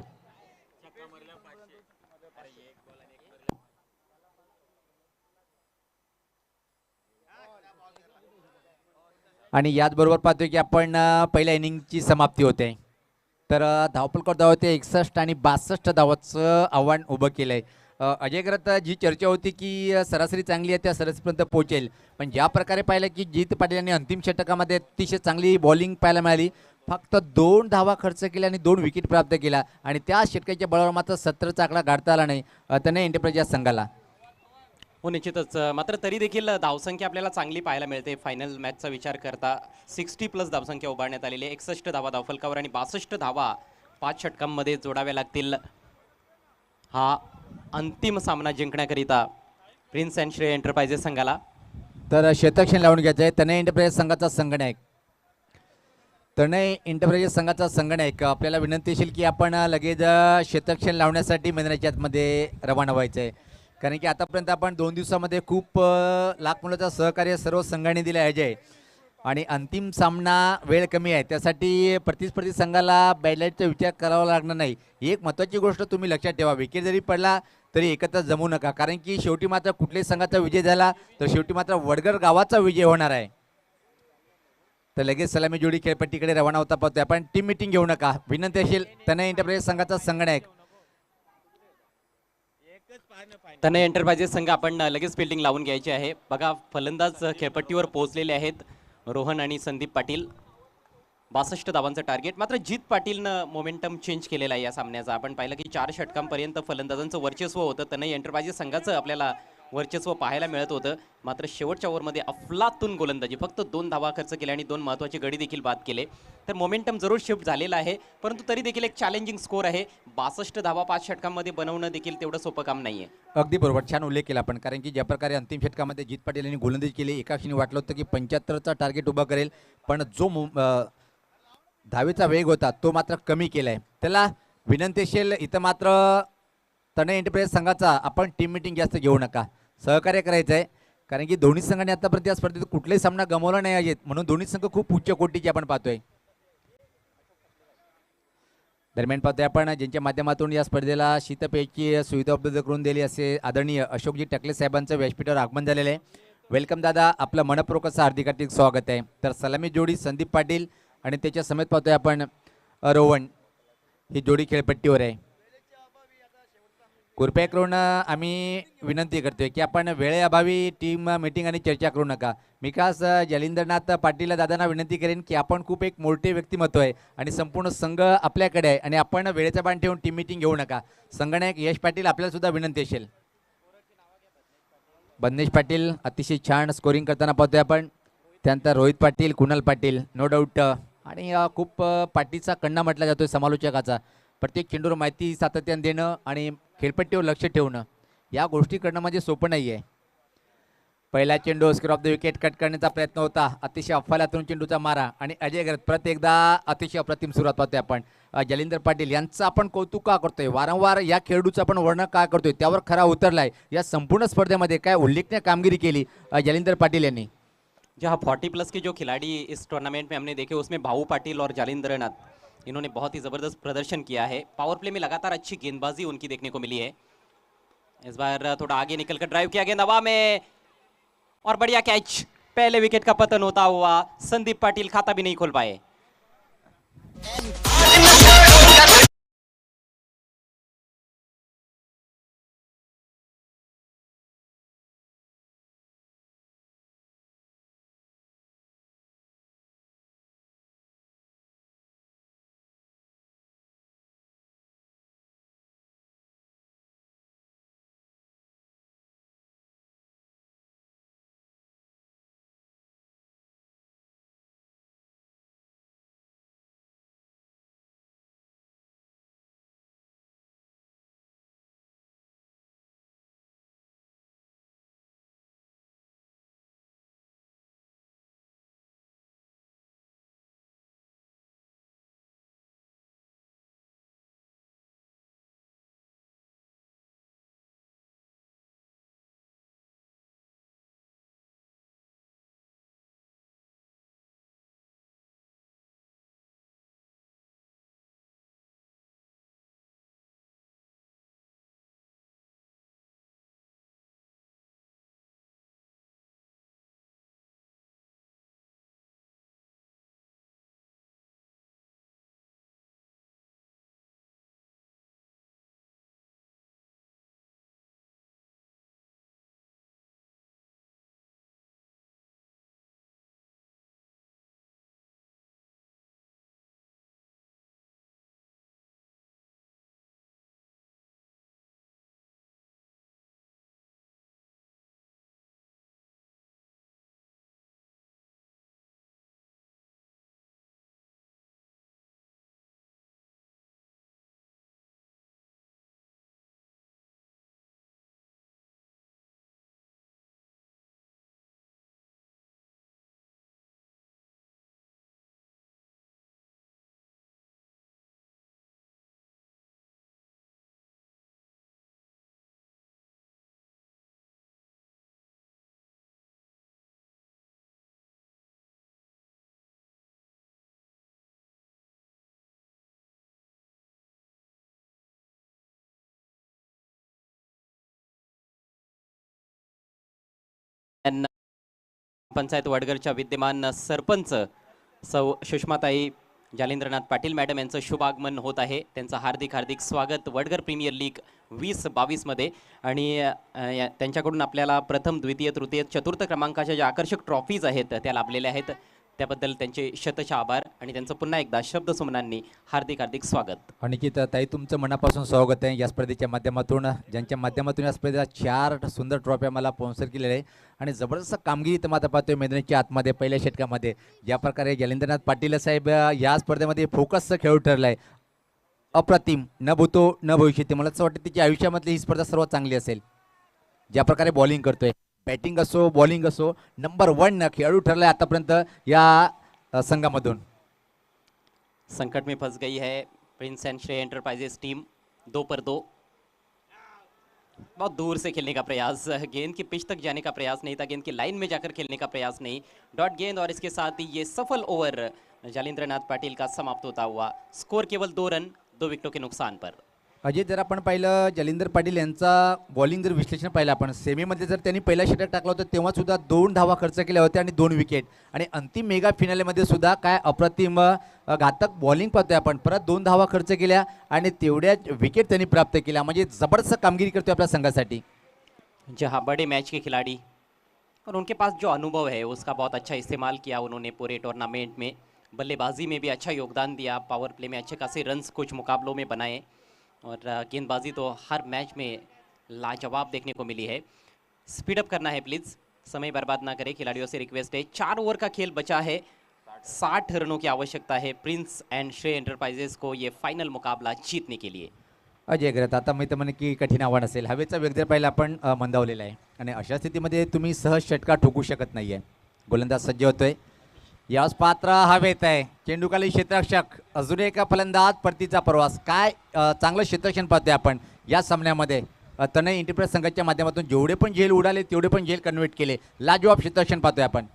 आणि याचबरोबर पाहतोय की आपण पहिल्या इनिंगची समाप्ती होते. तर धावफलकावर धाव होते 61 आणि 62 धावाचं आव्हान उभं केलंय. अजय अग्रत जी चर्चा होती की सरासरी चांगली आहे त्या सरासरीपर्यंत पोहोचेल, पण ज्या प्रकारे पाहिलं की जित पाटील यांनी अंतिम षटकामध्ये अतिशय चांगली बॉलिंग पाहायला मिळाली. फक्त 2 धावा खर्च केल्या आणि 2 विकेट प्राप्त केल्या आणि त्या षटकाच्या बळावर मात्र 70चा आकडा गाठता आला नाही तनय एंटरप्राइज या संघाला. हो निश्चितच मात्र तरी देखील धावसंख्या आपल्याला चांगली पाहायला मिळते फायनल मॅचचा विचार करता 60+ धावसंख्या उभारण्यात आलेली आहे 61 धावा धावफलकावर आणि 62 धावा 5 षटकांमध्ये जोडाव्या लागतील हा अंतिम सामना जिंकण्याकरिता प्रिन्स अँड श्रेय एंटरप्राइजेस संघाला. तर शतक्षण लावून घ्यायचं आहे तनय एंटरप्राइज संघाचा संगणक. तनय एंटरप्राइजेस संघाचा संगणक आपल्याला विनंती असेल की आपण लगेच शतक्षण लावण्यासाठी मैदानाच्या आतमध्ये रवाना व्हायचं आहे. कारण की आतापर्यंत आपण 2 दिवसामध्ये खूप लाख मुलाचं सहकार्य सर्व संघाने दिलं आहे अजय. आणि अंतिम सामना वेळ कमी आहे त्यासाठी प्रतिस्पर्धी संघाला बॅडलाईटचा विचार करावा लागणार नाही. एक महत्त्वाची गोष्ट तुम्ही लक्षात ठेवा, विकेट जरी पडला तरी एकत्र जमू नका. कारण की शेवटी मात्र कुठल्याही संघाचा विजय झाला तर शेवटी मात्र वडगर गावाचा विजय होणार आहे. तर लगेच सलामी जोडी खेळपट्टीकडे रवाना होता पाहतोय आपण. टीम मिटिंग घेऊ नका विनंती असेल. तनय एंटरप्राइज संघाचा संगणक. तनय एंटरप्राइजेस संघ आपण लगेच फिल्डिंग लावून घ्यायची आहे. बघा फलंदाज खेळपट्टीवर पोहोचलेले आहेत रोहन आणि संदीप पाटील. 62 धावांचं टार्गेट. मात्र जीत पाटीलनं मोमेंटम चेंज केलेला आहे या सामन्याचा. आपण पाहिलं की 4 षटकांपर्यंत फलंदाजांचं वर्चस्व होतं. तनय एंटरप्राइजेस संघाचं आपल्याला वर्चस्व पाहायला मिळत होतं. मात्र शेवटच्या ओव्हरमध्ये अफलातून गोलंदाजी, फक्त 2 धावा खर्च केल्या आणि 2 महत्त्वाचे गडी देखील बाद केले. तर मोमेंटम जरूर शिफ्ट झालेला आहे, परंतु तरी देखील एक चॅलेंजिंग स्कोर आहे. 62 धावा 5 षटकांमध्ये बनवणं देखील तेवढं सोपं काम नाहीये. अगदी बरोबर, छान उल्लेख केला आपण. कारण की ज्या प्रकारे अंतिम षटकामध्ये जीत पाटील यांनी गोलंदाजी केली, एका क्षणी वाटलं होतं की 75चा टार्गेट उभा करेल, पण जो धावेचा वेग होता तो मात्र कमी केलाय. त्याला विनंती असेल इथं मात्र तनय एंटरप्राइज संघाचा आपण टीम मिटिंग जास्त घेऊ नका, सहकार्य करायचं आहे. कारण की दोन्ही संघांनी आतापर्यंत या स्पर्धेत कुठलाही सामना गमावला नाही आहेत, म्हणून दोन्ही संघ खूप उच्च कोटीचे आपण पाहतोय. दरम्यान पाहतोय आपण ज्यांच्या माध्यमातून या स्पर्धेला शीतपेयची सुविधा उपलब्ध करून दिली असे आदरणीय अशोकजी टकले साहेबांचं व्यासपीठावर आगमन झालेलं आहे. वेलकम दादा, आपलं मनपूर्वक असं हार्दिक हार्दिक स्वागत आहे. तर सलामी जोडी संदीप पाटील आणि त्याच्या समेत पाहतोय आपण रोहन, ही जोडी खेळपट्टीवर आहे. कृपया करून आम्ही विनंती करतोय की आपण वेळेअभावी टीम मीटिंग आणि चर्चा करू नका. मी खास जलिंद्रनाथ पाटील दादांना विनंती करेन की आपण खूप एक मोठे व्यक्तिमत्व आहे आणि संपूर्ण संघ आपल्याकडे आहे आणि आपण वेळेचा बाण ठेवून टीम मीटिंग घेऊ नका. संगणक यश पाटील आपल्याला सुद्धा विनंती असेल. बंदेश पाटील अतिशय छान स्कोरिंग करताना पाहतोय आपण. त्यानंतर रोहित पाटील, कुणाल पाटील, नो डाऊट. आणि खूप पाठीचा कण्णा म्हटला जातोय समालोचकाचा. प्रत्येक चेंडूवर माहिती सातत्याने देणं आणि खेळपट्टीवर लक्ष ठेवणं या गोष्टी करणं म्हणजे सोपं नाही आहे. पहिला चेंडू square of the wicket cut करण्याचा प्रयत्न होता, अतिशय अफालातून चेंडूचा मारा आणि अजय गरत परत एकदा अतिशय अप्रतिम सुरुवात पाहतोय आपण. जलिंदर पाटील यांचं आपण कौतुक का करतोय, वारंवार या खेळाडूचं आपण वर्णन का करतोय, त्यावर खरा उतरलाय. या संपूर्ण स्पर्धेमध्ये काय उल्लेखनीय कामगिरी केली जलिंदर पाटील यांनी. जहाँ 40+ के जो खिलाड़ी इस टूर्नामेंट में हमने देखे उसमें भाऊ पाटिल और जालिंदर नाथ, इन्होंने बहुत ही ज़बरदस्त प्रदर्शन किया है. पावर प्ले में लगातार अच्छी गेंदबाजी उनकी देखने को मिली है. इस बार थोड़ा आगे निकलकर ड्राइव किया, गेंद हवा में और बढ़िया कैच. पहले विकेट का पतन होता हुआ संदीप पाटिल खाता भी नहीं खोल पाए. त्यांना पंचायत वडगरच्या विद्यमान सरपंच सौ सुषमाताई जालिंद्रनाथ पाटील मॅडम यांचं शुभ आगमन होत आहे. त्यांचं हार्दिक हार्दिक स्वागत वडगर प्रीमियर लीग 2022 मध्ये. आणि त्यांच्याकडून आपल्याला प्रथम द्वितीय तृतीय चतुर्थ क्रमांकाच्या ज्या आकर्षक ट्रॉफीज आहेत त्या लाभलेल्या आहेत. त्याबद्दल त्यांचे शतश आभार आणि त्यांचं पुन्हा एकदा शब्दसुमनांनी हार्दिक हार्दिक स्वागत. अनिकेत ताई, तुमचं मनापासून स्वागत आहे या स्पर्धेच्या माध्यमातून, ज्यांच्या माध्यमातून या स्पर्धेला 4 सुंदर ट्रॉफ्या मला स्पॉन्सर केलेल्या आहे. आणि जबरदस्त कामगिरी तर आता पाहतोय मैदानाच्या आतमध्ये पहिल्या षटकामध्ये ज्या प्रकारे जालिंद्रनाथ पाटील साहेब या स्पर्धेमध्ये फोकसचा खेळ ठरला आहे. अप्रतिम, न भूतो न भविष्यती. मला असं वाटतं तिच्या आयुष्यामधली ही स्पर्धा सर्वात चांगली असेल. ज्या प्रकारे बॉलिंग करतोय, बॅटिंग असो बॉलिंग असो, नंबर 1 खेळाडू ठरलाय आतापर्यंत या संघामधून. संकट में फंस गई है प्रिंस एंड श्रेय एंटरप्राइजेस टीम. 2 पर 2. बहुत दूर से खेलने का प्रयास, गेंद की पिच तक जाने का प्रयास नहीं था, गेंद की लाइन में जाकर खेलने का प्रयास नहीं. डॉट गेंद और इसके साथ ही ये सफल ओवर जालिंद्रनाथ पाटिल का समाप्त होता हुआ. स्कोर केवल 2 रन 2 विकेटों के नुकसान पर. अजय, जर आपण पाहिलं जालिंदर पाटील यांचा बॉलिंग जर विश्लेषण पाहिलं आपण सेमीमध्ये जर त्यांनी पहिला षटक टाकला होता तेव्हा सुद्धा 2 धावा खर्च केल्या होत्या आणि 2 विकेट. आणि अंतिम मेगा फिनालेमध्ये सुद्धा काय अप्रतिम घातक बॉलिंग पाहतोय आपण. परत 2 धावा खर्च केल्या आणि तेवढ्याच विकेट त्यांनी प्राप्त केल्या. म्हणजे जबरदस्त कामगिरी करतोय आपल्या संघासाठी. जहां बड़े मैच के खिलाड़ी और उनके पास जो अनुभव है उसका बहुत अच्छा इस्तेमाल किया उन्होंने पूरे टूर्नामेंट में. बल्लेबाजी में भी अच्छा योगदान दिया, पावर प्ले में अच्छे खासे रन्स कुछ मुकाबलों में बनाए और गेंदबाजी तो हर मैच में लाजवाब देखने को मिली है. स्पीडअप करना है प्लीज़, समय बर्बाद ना करें. खिलाड़ियों से रिक्वेस्ट है, 4 ओवर का खेल बचा है, 60 रनों की आवश्यकता है प्रिंस एंड श्रेय एंटरप्राइजेस को ये फाइनल मुकाबला जीतने के लिए. अजय ग्रत, आता मी तर म्हणे की कठीण आव्हान असेल. हवेचा वेग जर पाहिला आपण मंदावलेला आहे आणि अशा स्थितीमध्ये तुम्ही सहज षटका ठोकू शकत नाही आहे. गोलंदाज सज्ज होतोय, याच पात्र हवेत आहे. चेंडूखाली क्षेत्ररक्षक, अजून एका फलंदाज, परतीचा प्रवास. काय चांगलं क्षेत्ररक्षण पाहतोय आपण या सामन्यामध्ये. तनय एंटरप्राइज संघाच्या माध्यमातून जेवढे पण झेल उडाले तेवढे पण झेल कन्व्हर्ट केले. लाजवाब क्षेत्ररक्षण पाहतोय आपण.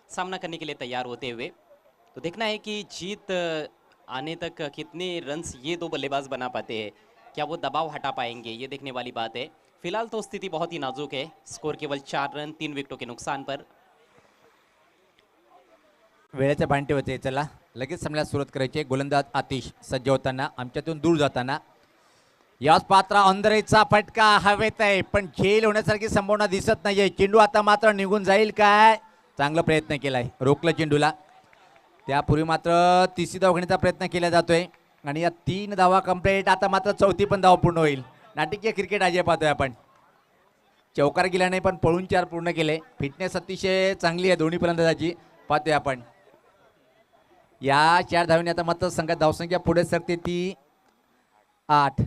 सामना करने के लिए तैयार होते हुए तो देखना है कि जीत आने तक कितने रन्स ये दो बल्लेबाज बना पाते हैं, क्या वो दबाव हटा पाएंगे, ये देखने वाली बात है। फिलहाल तो स्थिति बहुत ही नाजुक है, स्कोर केवल 4 रन 3 विकेटों के नुकसान पर। वेळेचे भांडे होते. चला लगेच सामन्याला सुरुवात करायची. गोलंदाज आतिश सज्ज होताना आमच्यातून दूर जाताना याच पात्र अंधरेचा फटका हवेत आहे, पण झेल होण्यासारखी संभावना दिसत नाहीये. चेंडू आता मात्र निघून जाईल काय? चांगला प्रयत्न केलाय, रोखलं चेंडूला. त्यापूर्वी मात्र तिसरी धाव घेण्याचा प्रयत्न केला जातोय आणि या 3 धावा कंप्लीट. आता मात्र चौथी पण धाव पूर्ण होईल. नाटकीय क्रिकेट आज पाहतोय आपण. चौकार गेला नाही पण पळून 4 पूर्ण केले. फिटनेस अतिशय चांगली आहे दोन्ही फलंदाजाची. पाहतोय आपण या 4 धावांनी आता मात्र संघात धावसंख्या पुढे सरते ती 8.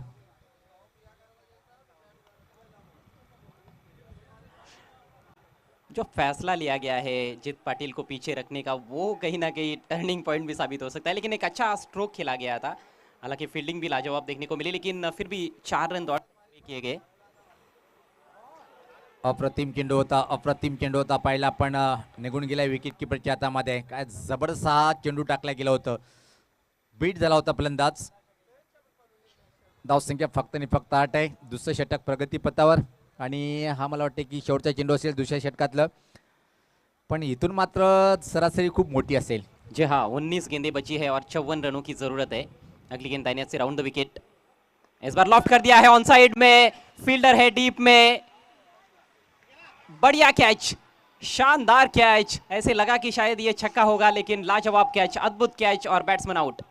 जो फैसला लिया गया है जीत पाटिल को पीछे रखने का, वो कहीं ना कहीं टर्निंग पॉइंट भी साबित हो सकता है। लेकिन एक अच्छा स्ट्रोक खेला गया था, हालांकि फील्डिंग भी लाजवाब देखने को मिली, लेकिन फिर भी 4 रन दौड़ किए गए। अप्रतिम चेंडू होता, अप्रतिम चेंडू होता. पाहिला पण निघून गेला विकेट किपरच्या हातामध्ये. काय जबरदस्त हा चेंडू टाकला गेला होतं. बीट झाला होता फलंदाज. धावसंख्या फक्त आणि फक्त 8 आहे. दुसरं षटक प्रगतीपथावर आणि हा मला वाटते की शेवटचा चेंडू असेल दुसऱ्या षटकातलं, पण इथून मात्र सरासरी खूप मोठी असेल. जी हाँ, 19 गेंदें बची है और 54 रनों की जरूरत है। अगली गेंद दाहिने हाथ से राउंड द विकेट, इस बार लॉफ्ट कर दिया है ऑन साइड में, फील्डर है डीप में, बढ़िया कैच, शानदार कैच। ऐसे लगा कि शायद ये छक्का होगा, लेकिन लाजवाब कैच, अद्भुत कैच और बैट्समैन आउट।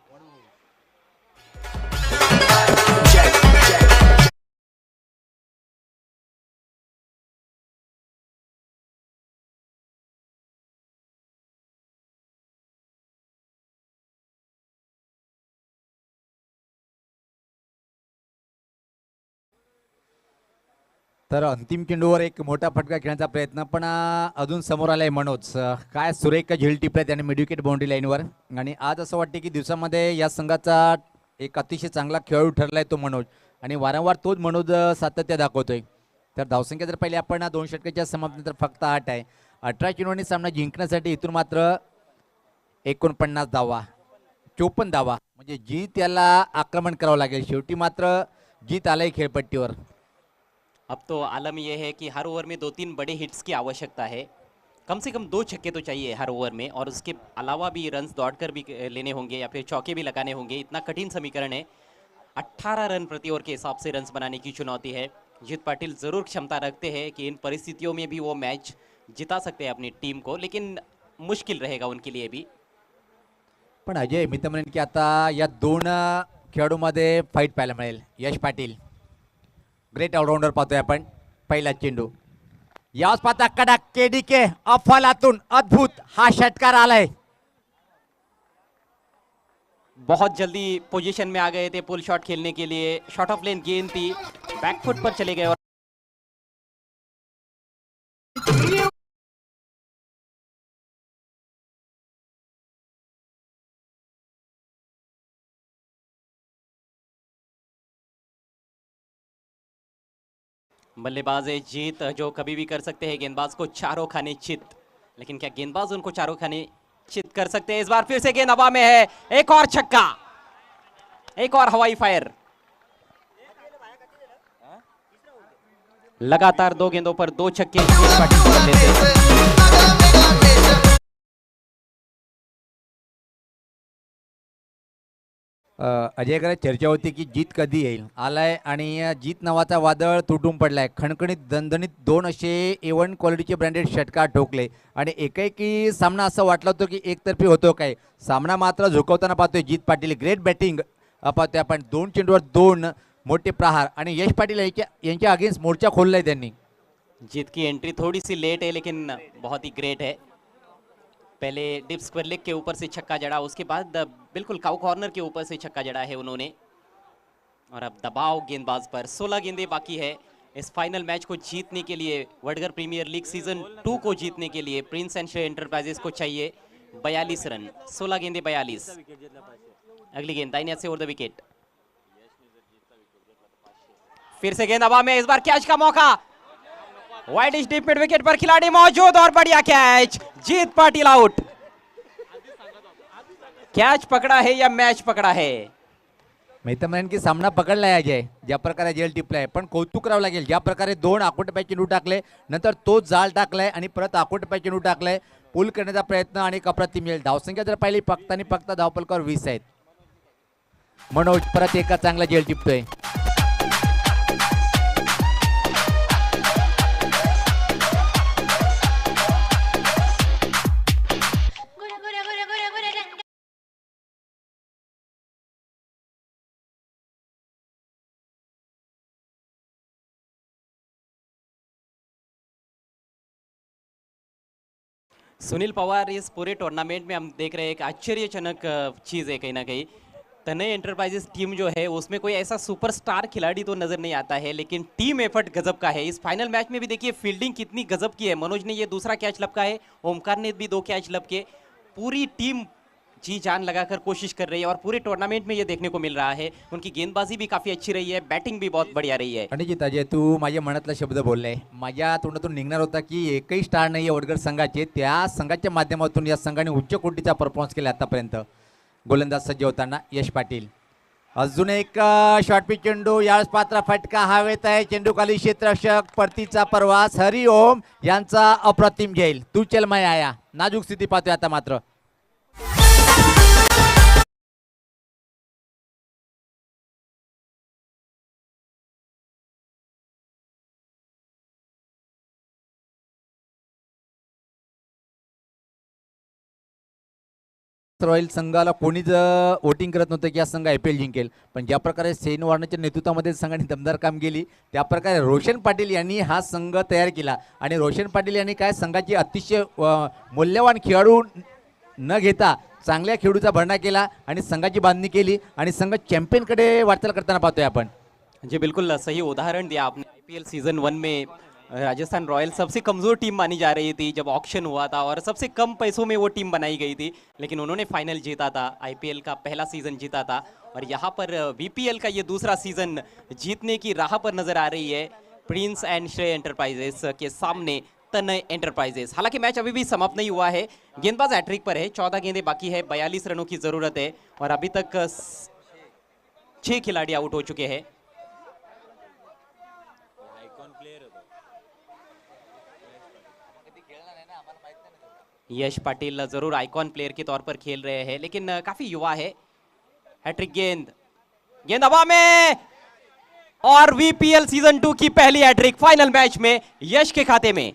तर अंतिम चेंडूवर एक मोठा फटका खेळण्याचा प्रयत्न, पण अजून समोर आलाय मनोज. काय सुरेख झेल टिपलाय त्याने मिडविकेट बाउंड्री लाईनवर. आणि आज असं वाटते की दिवसामध्ये या संघाचा एक अतिशय चांगला खेळाडू ठरलाय तो मनोज, आणि वारंवार तोच मनोज सातत्य दाखवतोय. तर धावसंख्या जर पहिले आपण 2 षटकाच्या समाप्तीनंतर फक्त 8 आहे. 18 चेंडूंनी सामना जिंकण्यासाठी इथून मात्र 49 धावा, 54 धावा, म्हणजे जीत याला आक्रमण करावं लागेल. शेवटी मात्र जीत आलाय खेळपट्टीवर. अब तो आलम यह है कि हर ओवर में 2-3 बड़े हिट्स की आवश्यकता है, कम से कम 2 छक्के तो चाहिए हर ओवर में, और उसके अलावा भी रन्स दौड़कर भी लेने होंगे या फिर चौके भी लगाने होंगे। इतना कठिन समीकरण है। 18 रन प्रति ओवर के हिसाब से रन्स बनाने की चुनौती है। जीत पाटिल जरूर क्षमता रखते हैं कि इन परिस्थितियों में भी वो मैच जिता सकते हैं अपनी टीम को, लेकिन मुश्किल रहेगा उनके लिए भी। पण अजय मी तर म्हणेन की आता या 2 खेळाडूमध्ये फाईट पाहायला मिळेल. यश पाटील ग्रेट ऑलराऊंडर पाहतोय आपण. पहिला चेंडू याच पाहता कडक केडीके अफलातून अद्भुत हा षटकार आलाय. बहुत जल्दी पोजीशन में आ गए थे पुल शॉट खेलने के लिए, शॉट ऑफ लेन गेंद थी, बैकफुट पर चले गए और बल्लेबाज है जीत, जो कभी भी कर सकते हैं गेंदबाज को चारों खाने चित, लेकिन क्या गेंदबाज उनको चारों खाने चित कर सकते हैं? इस बार फिर से गेंद हवा में है, एक और छक्का, एक और हवाई फायर। लगातार 2 गेंदों पर 2 छक्के जीत पाटिल को देते हैं। अजय खरं चर्चा होती की जीत कधी येईल. आलाय आणि जीत नावाचा वादळ तुटून पडलाय. खणखणीत दणदणीत 2 असे A1 क्वालिटीचे ब्रँडेड षटकार ठोकले आणि एकाएकी सामना असं वाटलं होतं की एकतर्फी होतो काय. सामना मात्र झुकवताना पाहतोय जीत पाटील. ग्रेट बॅटिंग पाहतोय आपण. 2 चेंडूवर 2 मोठे प्रहार आणि यश पाटील यांच्या अगेन्स्ट मोर्चा खोललाय त्यांनी. जीत की एंट्री थोड़ी सी लेट है, लेकिन बहुत ही ग्रेट है। पहले डिप स्क्वायर लेग के ऊपर से छक्का जड़ा, उसके बाद बिल्कुल काउ कॉर्नर के ऊपर से छक्का जड़ा है उन्होंने, और अब दबाव गेंदबाज पर। 16 गेंदें बाकी है इस फाइनल मैच को जीतने के लिए। वडगर प्रीमियर लीग सीजन 2 को जीतने के लिए प्रिंस एंड शे एंटरप्राइजेस को चाहिए 42 रन। 16 गेंदें 42। अगली गेंद दाहिने हाथ से ओवर द विकेट, फिर से गेंद हवा में, इस बार कैच का मौका, वाइड डीप मिड विकेट पर खिलाड़ी मौजूद और बढ़िया कैच, जीत पाटिल आउट। कॅच पकडा है या मॅच पकडा है? मी तर म्हणेन की सामना पकडलाय अजय, ज्या प्रकारे जेल टिपलाय, पण कौतुक करावं लागेल ज्या प्रकारे 2 आकोटप्या चेंडू टाकले, नंतर तो जाल टाकलाय आणि परत आकोटप्या चेंडू टाकलाय, पूल करण्याचा प्रयत्न आणि अप्रतिम येईल. धावसंख्या जर पाहिली फक्त आणि फक्त धावपलकावर 20 आहेत. मनोज परत एका चांगला जेल टिपतोय. सुनील पवार इस पूरे टूर्नामेंट में हम देख रहे हैं एक आश्चर्यजनक चीज़ है कहीं ना कहीं। तनय एंटरप्राइजेस टीम जो है उसमें कोई ऐसा सुपरस्टार खिलाड़ी तो नज़र नहीं आता है, लेकिन टीम एफर्ट गजब का है। इस फाइनल मैच में भी देखिए फील्डिंग कितनी गजब की है। मनोज ने ये दूसरा कैच लपका है, ओमकार ने भी 2 कैच लपके। पूरी टीम जी जान लगाकर कोशिश कर रही है और पूरे टूर्नामेंट में ये देखने को मिल रहा है। उनकी गेंदबाजी भी काफ़ी अच्छी रही है, बैटिंग भी बहुत बढ़िया रही है। आणि जित अजय, तू माझ्या मनातला शब्द बोललाय. माझ्या तोंडातून निघणार होता की एकही स्टार नाही आहे वडगर संघाचे, त्या संघाच्या माध्यमातून या संघाने उच्च कोटीचा परफॉर्मन्स केला आतापर्यंत. गोलंदाज सज्ज होताना यश पाटील. अजून एक शॉर्ट पिच चेंडू, यावेळेस पात्र फटका हवेत आहे. चेंडू खाली क्षेत्ररक्षक, परतीचा प्रवास, हरिओम यांचा अप्रतिम झेल. तू चल मैं आया. नाजूक स्थिती पाहतोय आता मात्र. रॉयल संघाला कोणीच वोटिंग करत नव्हतं की हा संघ IPL जिंकेल, पण ज्या प्रकारे सेन वॉर्नरच्या नेतृत्वामध्ये संघाने दमदार काम केली, त्या प्रकारे रोशन पाटील यांनी हा संघ तयार केला. आणि रोशन पाटील यांनी काय संघाची अतिशय मूल्यवान खेळाडू न घेता चांगल्या खेळाडूचा भरणा केला आणि संघाची बांधणी केली आणि संघ चॅम्पियनकडे वाटचाल करताना पाहतोय आपण. जी बिल्कुल सही उदाहरण दिया आपने। IPL सीजन 1 में राजस्थान रॉयल्स सबसे कमज़ोर टीम मानी जा रही थी जब ऑक्शन हुआ था और सबसे कम पैसों में वो टीम बनाई गई थी, लेकिन उन्होंने फाइनल जीता था, IPL का पहला सीज़न जीता था। और यहाँ पर VPL का ये दूसरा सीज़न जीतने की राह पर नज़र आ रही है प्रिंस एंड श्रेय एंटरप्राइजेस के सामने तनय एंटरप्राइजेस। हालांकि मैच अभी भी समाप्त नहीं हुआ है, गेंदबाज हैट्रिक पर है, 14 गेंदें बाकी है, 42 रनों की ज़रूरत है और अभी तक 6 खिलाड़ी आउट हो चुके हैं। यश पाटिल जरूर आइकॉन प्लेयर के तौर पर खेल रहे हैं, लेकिन काफी युवा है। हैट्रिक गेंद, गेंद हवा में और VPL सीजन 2 की पहली हैट्रिक फाइनल मैच में यश के खाते में।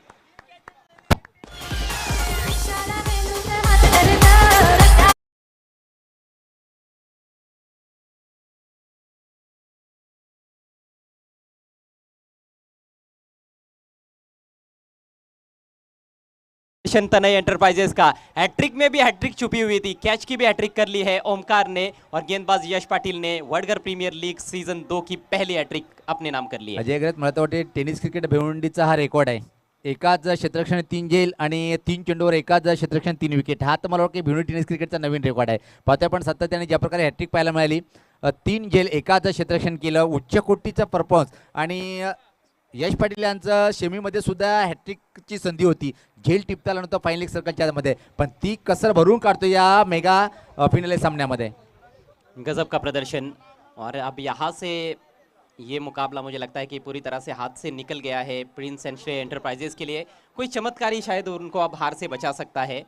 तनय एंटरप्राइजेस का हैट्रिक में भी हैट्रिक छुपी हुई थी, कैच की भी हैट्रिक कर ली है ओमकार ने और गेंदबाज यश पाटिल ने वडगर प्रीमियर लीग सीजन 2 की पहली हैट्रिक अपने नाम कर ली है। अजय ग्रत, मला तर वाटते टेनिस क्रिकेट भिवंडीचा हा रेकॉर्ड आहे. एकाच क्षेत्ररक्षण 3 झेल आणि 3 चेंडूवर एकाच क्षेत्ररक्षण 3 विकेट. हा तर मला वाटतं भिवंडी टेनिस क्रिकेटचा नवीन रेकॉर्ड आहे. पाहतोय आपण सातत्याने ज्या प्रकारे हॅट्रिक पाहायला मिळाली, 3 झेल एकाच क्षेत्ररक्षण केलं, उच्च कोटीचा परफॉर्मन्स. आणि यश पाटील यांचं सेमीमध्ये सुद्धा हॅट्रिकची संधी होती, झेल टिपता आला नव्हता फायनल सर्कलच्या मध्ये, पण ती कसर भरून काढतो या मेगा फायनल सामन्यामध्ये. गजब का प्रदर्शन। और अब यहाँ से ये मुकाबला मुझे लगता है कि पूरी तरह से हाथ से निकल गया है प्रिंस एंड श्रेय एंटरप्राइजेस के लिए। कोई चमत्कारी शायद उनको अब हार से बचा सकता है।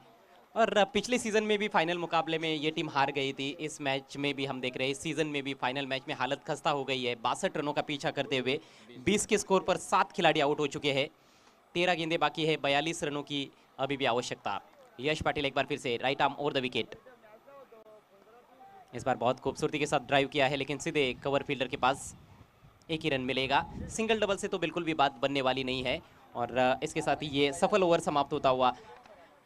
और पिछले सीजन में भी फाइनल मुकाबले में ये टीम हार गई थी, इस मैच में भी हम देख रहे हैं इस सीजन में भी फाइनल मैच में हालत खस्ता हो गई है। 62 रनों का पीछा करते हुए 20 के स्कोर पर 7 खिलाड़ी आउट हो चुके हैं, 13 गेंदें बाकी है, 42 रनों की अभी भी आवश्यकता। यश पाटिल एक बार फिर से right arm over the wicket, इस बार बहुत खूबसूरती के साथ ड्राइव किया है, लेकिन सीधे कवर फील्डर के पास एक ही रन मिलेगा। सिंगल डबल से तो बिल्कुल भी बात बनने वाली नहीं है। और इसके साथ ही ये सफल ओवर समाप्त होता हुआ।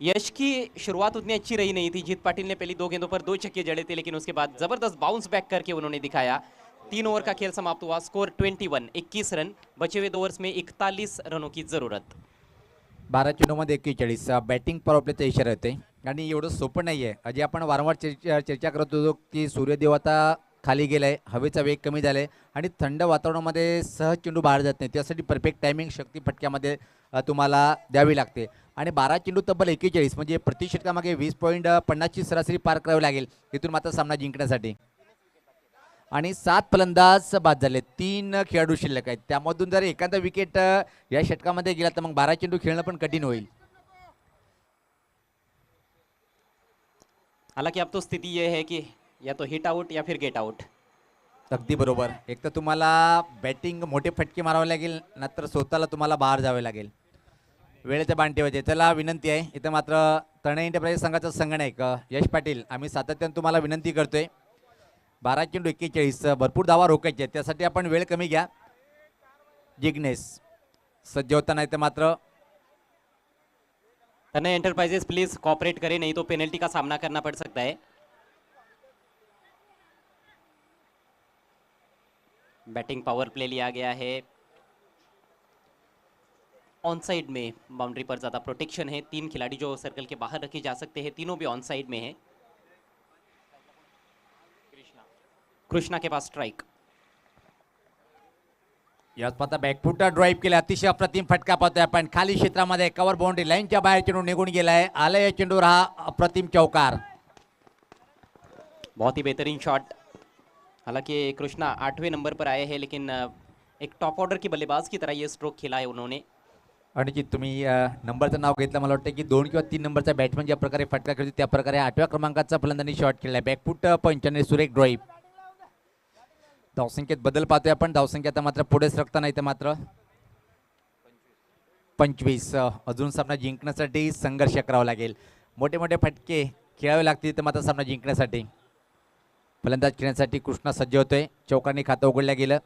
यश की शुरुआत उतनी अच्छी रही नहीं थी, जीत पाटिल ने पहली 2 गेंदों पर 2 छक्के जड़े थे, लेकिन उसके बाद जबरदस्त बाउंस बैक करके उन्होंने दिखाया। 3 ओवर का खेल समाप्त हुआ, स्कोर 21 रन, बचे हुए 2 ओवर्स में 41 रनों की जरूरत। 12 चेंडूमध्ये 41. बॅटिंग पॉवर प्लेचा इशारा येते आणि एवढं सोपं नाही आहे. अजय, आपण वारंवार चर्चा करत होतो की सूर्यदेव आता खाली गेलाय, हवेचा वेग कमी झालाय आणि थंड वातावरणामध्ये सहज चेंडू बाहेर जात नाही. त्यासाठी परफेक्ट टायमिंग शक्ती फटक्यामध्ये तुम्हाला द्यावी लागते. आणि 12 चेंडू तब्बल 41 म्हणजे प्रति षटकामागे 20.50ची सरासरी पार करावी लागेल इथून मात्र सामना जिंकण्यासाठी. आणि 7 फलंदाज बाद झाले, 3 खेळाडू शिल्लक आहेत. त्यामधून जर एखादा विकेट या षटकामध्ये गेला तर मग 12 चेंडू खेळणं पण कठीण होईल. हालांकि अब तो स्थिति ये है कि या तो हिट आउट या फिर गेट आउट. अगदी बरोबर. एक तर तुम्हाला बॅटिंग मोठे फटके मारावे लागेल, नंतर स्वतःला तुम्हाला बाहेर जावे लागेल. वेळेचे बाण ठेवायचे. चला विनंती आहे, इथं मात्र तळणे एंटरप्राइज संघाचा संगणक यश पाटील आम्ही सातत्याने तुम्हाला विनंती करतोय. 12 चेंडू 41 भरपूर धावा रोखायचे, त्यासाठी आपण वेळ कमी घ्या. जिग्नेश सज्ज होता, नाही तर मात्र तनय एंटरप्राइजेस प्लीज कॉपरेट करें, नहीं तो पेनल्टी का सामना करना पड़ सकता है. बैटिंग पावर प्ले लिया गया है. ऑन साइड में बाउंड्री पर ज्यादा प्रोटेक्शन है. 3 खिलाड़ी जो सर्कल के बाहर रखे जा सकते हैं, तीनों भी ऑन साइड में है. कृष्णा के पास स्ट्राइक. याच पाहता बॅकफुट ड्राईव्ह केला, अतिशय अप्रतिम फटका पाहतोय आपण. खाली क्षेत्रामध्ये कव्हर बाउंड्री लाईनच्या बाहेर चेंडू निघून गेलाय. आलाय चेंडूवर हा अप्रतिम चौकार. बहुत ही बेहतरीन शॉट. हालांकि कृष्णा 8वें नंबर पर आए हैं, लेकिन एक टॉप ऑर्डर की बल्लेबाज की तरह ये स्ट्रोक खेला है उन्होंने. आणि जी तुम्ही नंबरचं नाव घेतलं, मला वाटतं की 2 किंवा 3 नंबरचा बॅट्समन ज्या प्रकारे फटका खेळतो त्या प्रकारे 8व्या क्रमांकाचा फलंदाजांनी शॉट खेळलाय. बॅकफुट पंच आणि सुरेख ड्राईव्ह. धावसंख्येत बदल पाहतोय आपण. धावसंख्या आता मात्र पुढे सरकता, नाही तर मात्र 25. अजून सामना जिंकण्यासाठी संघर्ष करावा लागेल. मोठे मोठे फटके खेळावे लागतील तर मात्र सामना जिंकण्यासाठी. फलंदाज खेळण्यासाठी कृष्णा सज्ज होतोय. चौकांनी खातं उघडलं गेलं.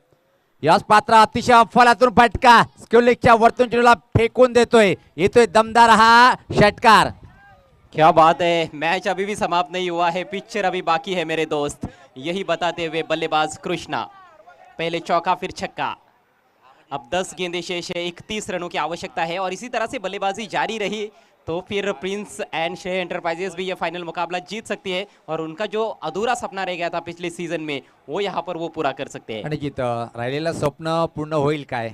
याच पात्र अतिशय अफलातून फटका स्क्युलिकच्या वरतून चेंडूला फेकून देतोय. येतोय दमदार हा षटकार. क्या बात है. मैच अभी भी समाप्त नहीं हुआ है, पिक्चर अभी बाकी है मेरे दोस्त. यही बताते हुए बल्लेबाज कृष्णा. पहले चौका फिर छक्का. अब 10 गेंदें शेष है, 31 रनों की आवश्यकता है और इसी तरह से बल्लेबाजी जारी रही तो फिर प्रिंस एंड श्रेय एंटरप्राइजेस भी ये फाइनल मुकाबला जीत सकती है और उनका जो अधूरा सपना रह गया था पिछले सीजन में वो यहाँ पर वो पूरा कर सकते हैं. आणि जित राहिलेलं स्वप्न पूर्ण होईल काय,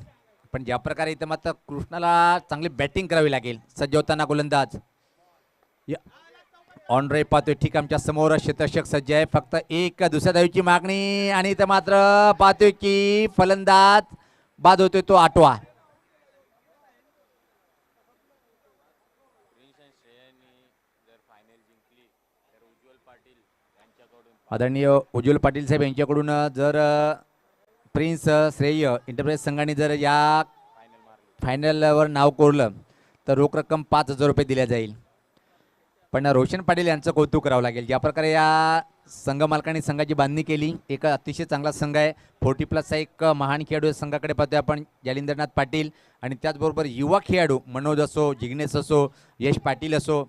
पण ज्या प्रकारे इथं मात्र कृष्णाला चांगली बॅटिंग करावी लागेल. सज्ज होताना गोलंदाज ऑन ड्राईव्ह पाहतोय. ठीक आमच्या समोर क्षेत्ररक्षक सज्ज आहे. फक्त एक दुसऱ्या धावेची मागणी आणि इथं मात्र पाहतोय की फलंदाज बाद होतोय, तो 8वा. आदरणीय उज्ज्वल पाटील साहेब यांच्याकडून जर प्रिन्स श्रेय एंटरप्राइज संघाने जर या फायनलवर नाव कोरलं तर रोख रक्कम 5,000 रुपये दिल्या जाईल. पण रोशन पाटील यांचं कौतुक करावं लागेल. ज्या प्रकारे या संघ मालकांनी संघाची बांधणी केली, एक अतिशय चांगला संघ आहे. 40+ एक महान खेळाडू संघाकडे पाहतोय आपण, जालिंदरनाथ पाटील. आणि त्याचबरोबर युवा खेळाडू मनोज असो, जिग्नेश असो, यश पाटील असो,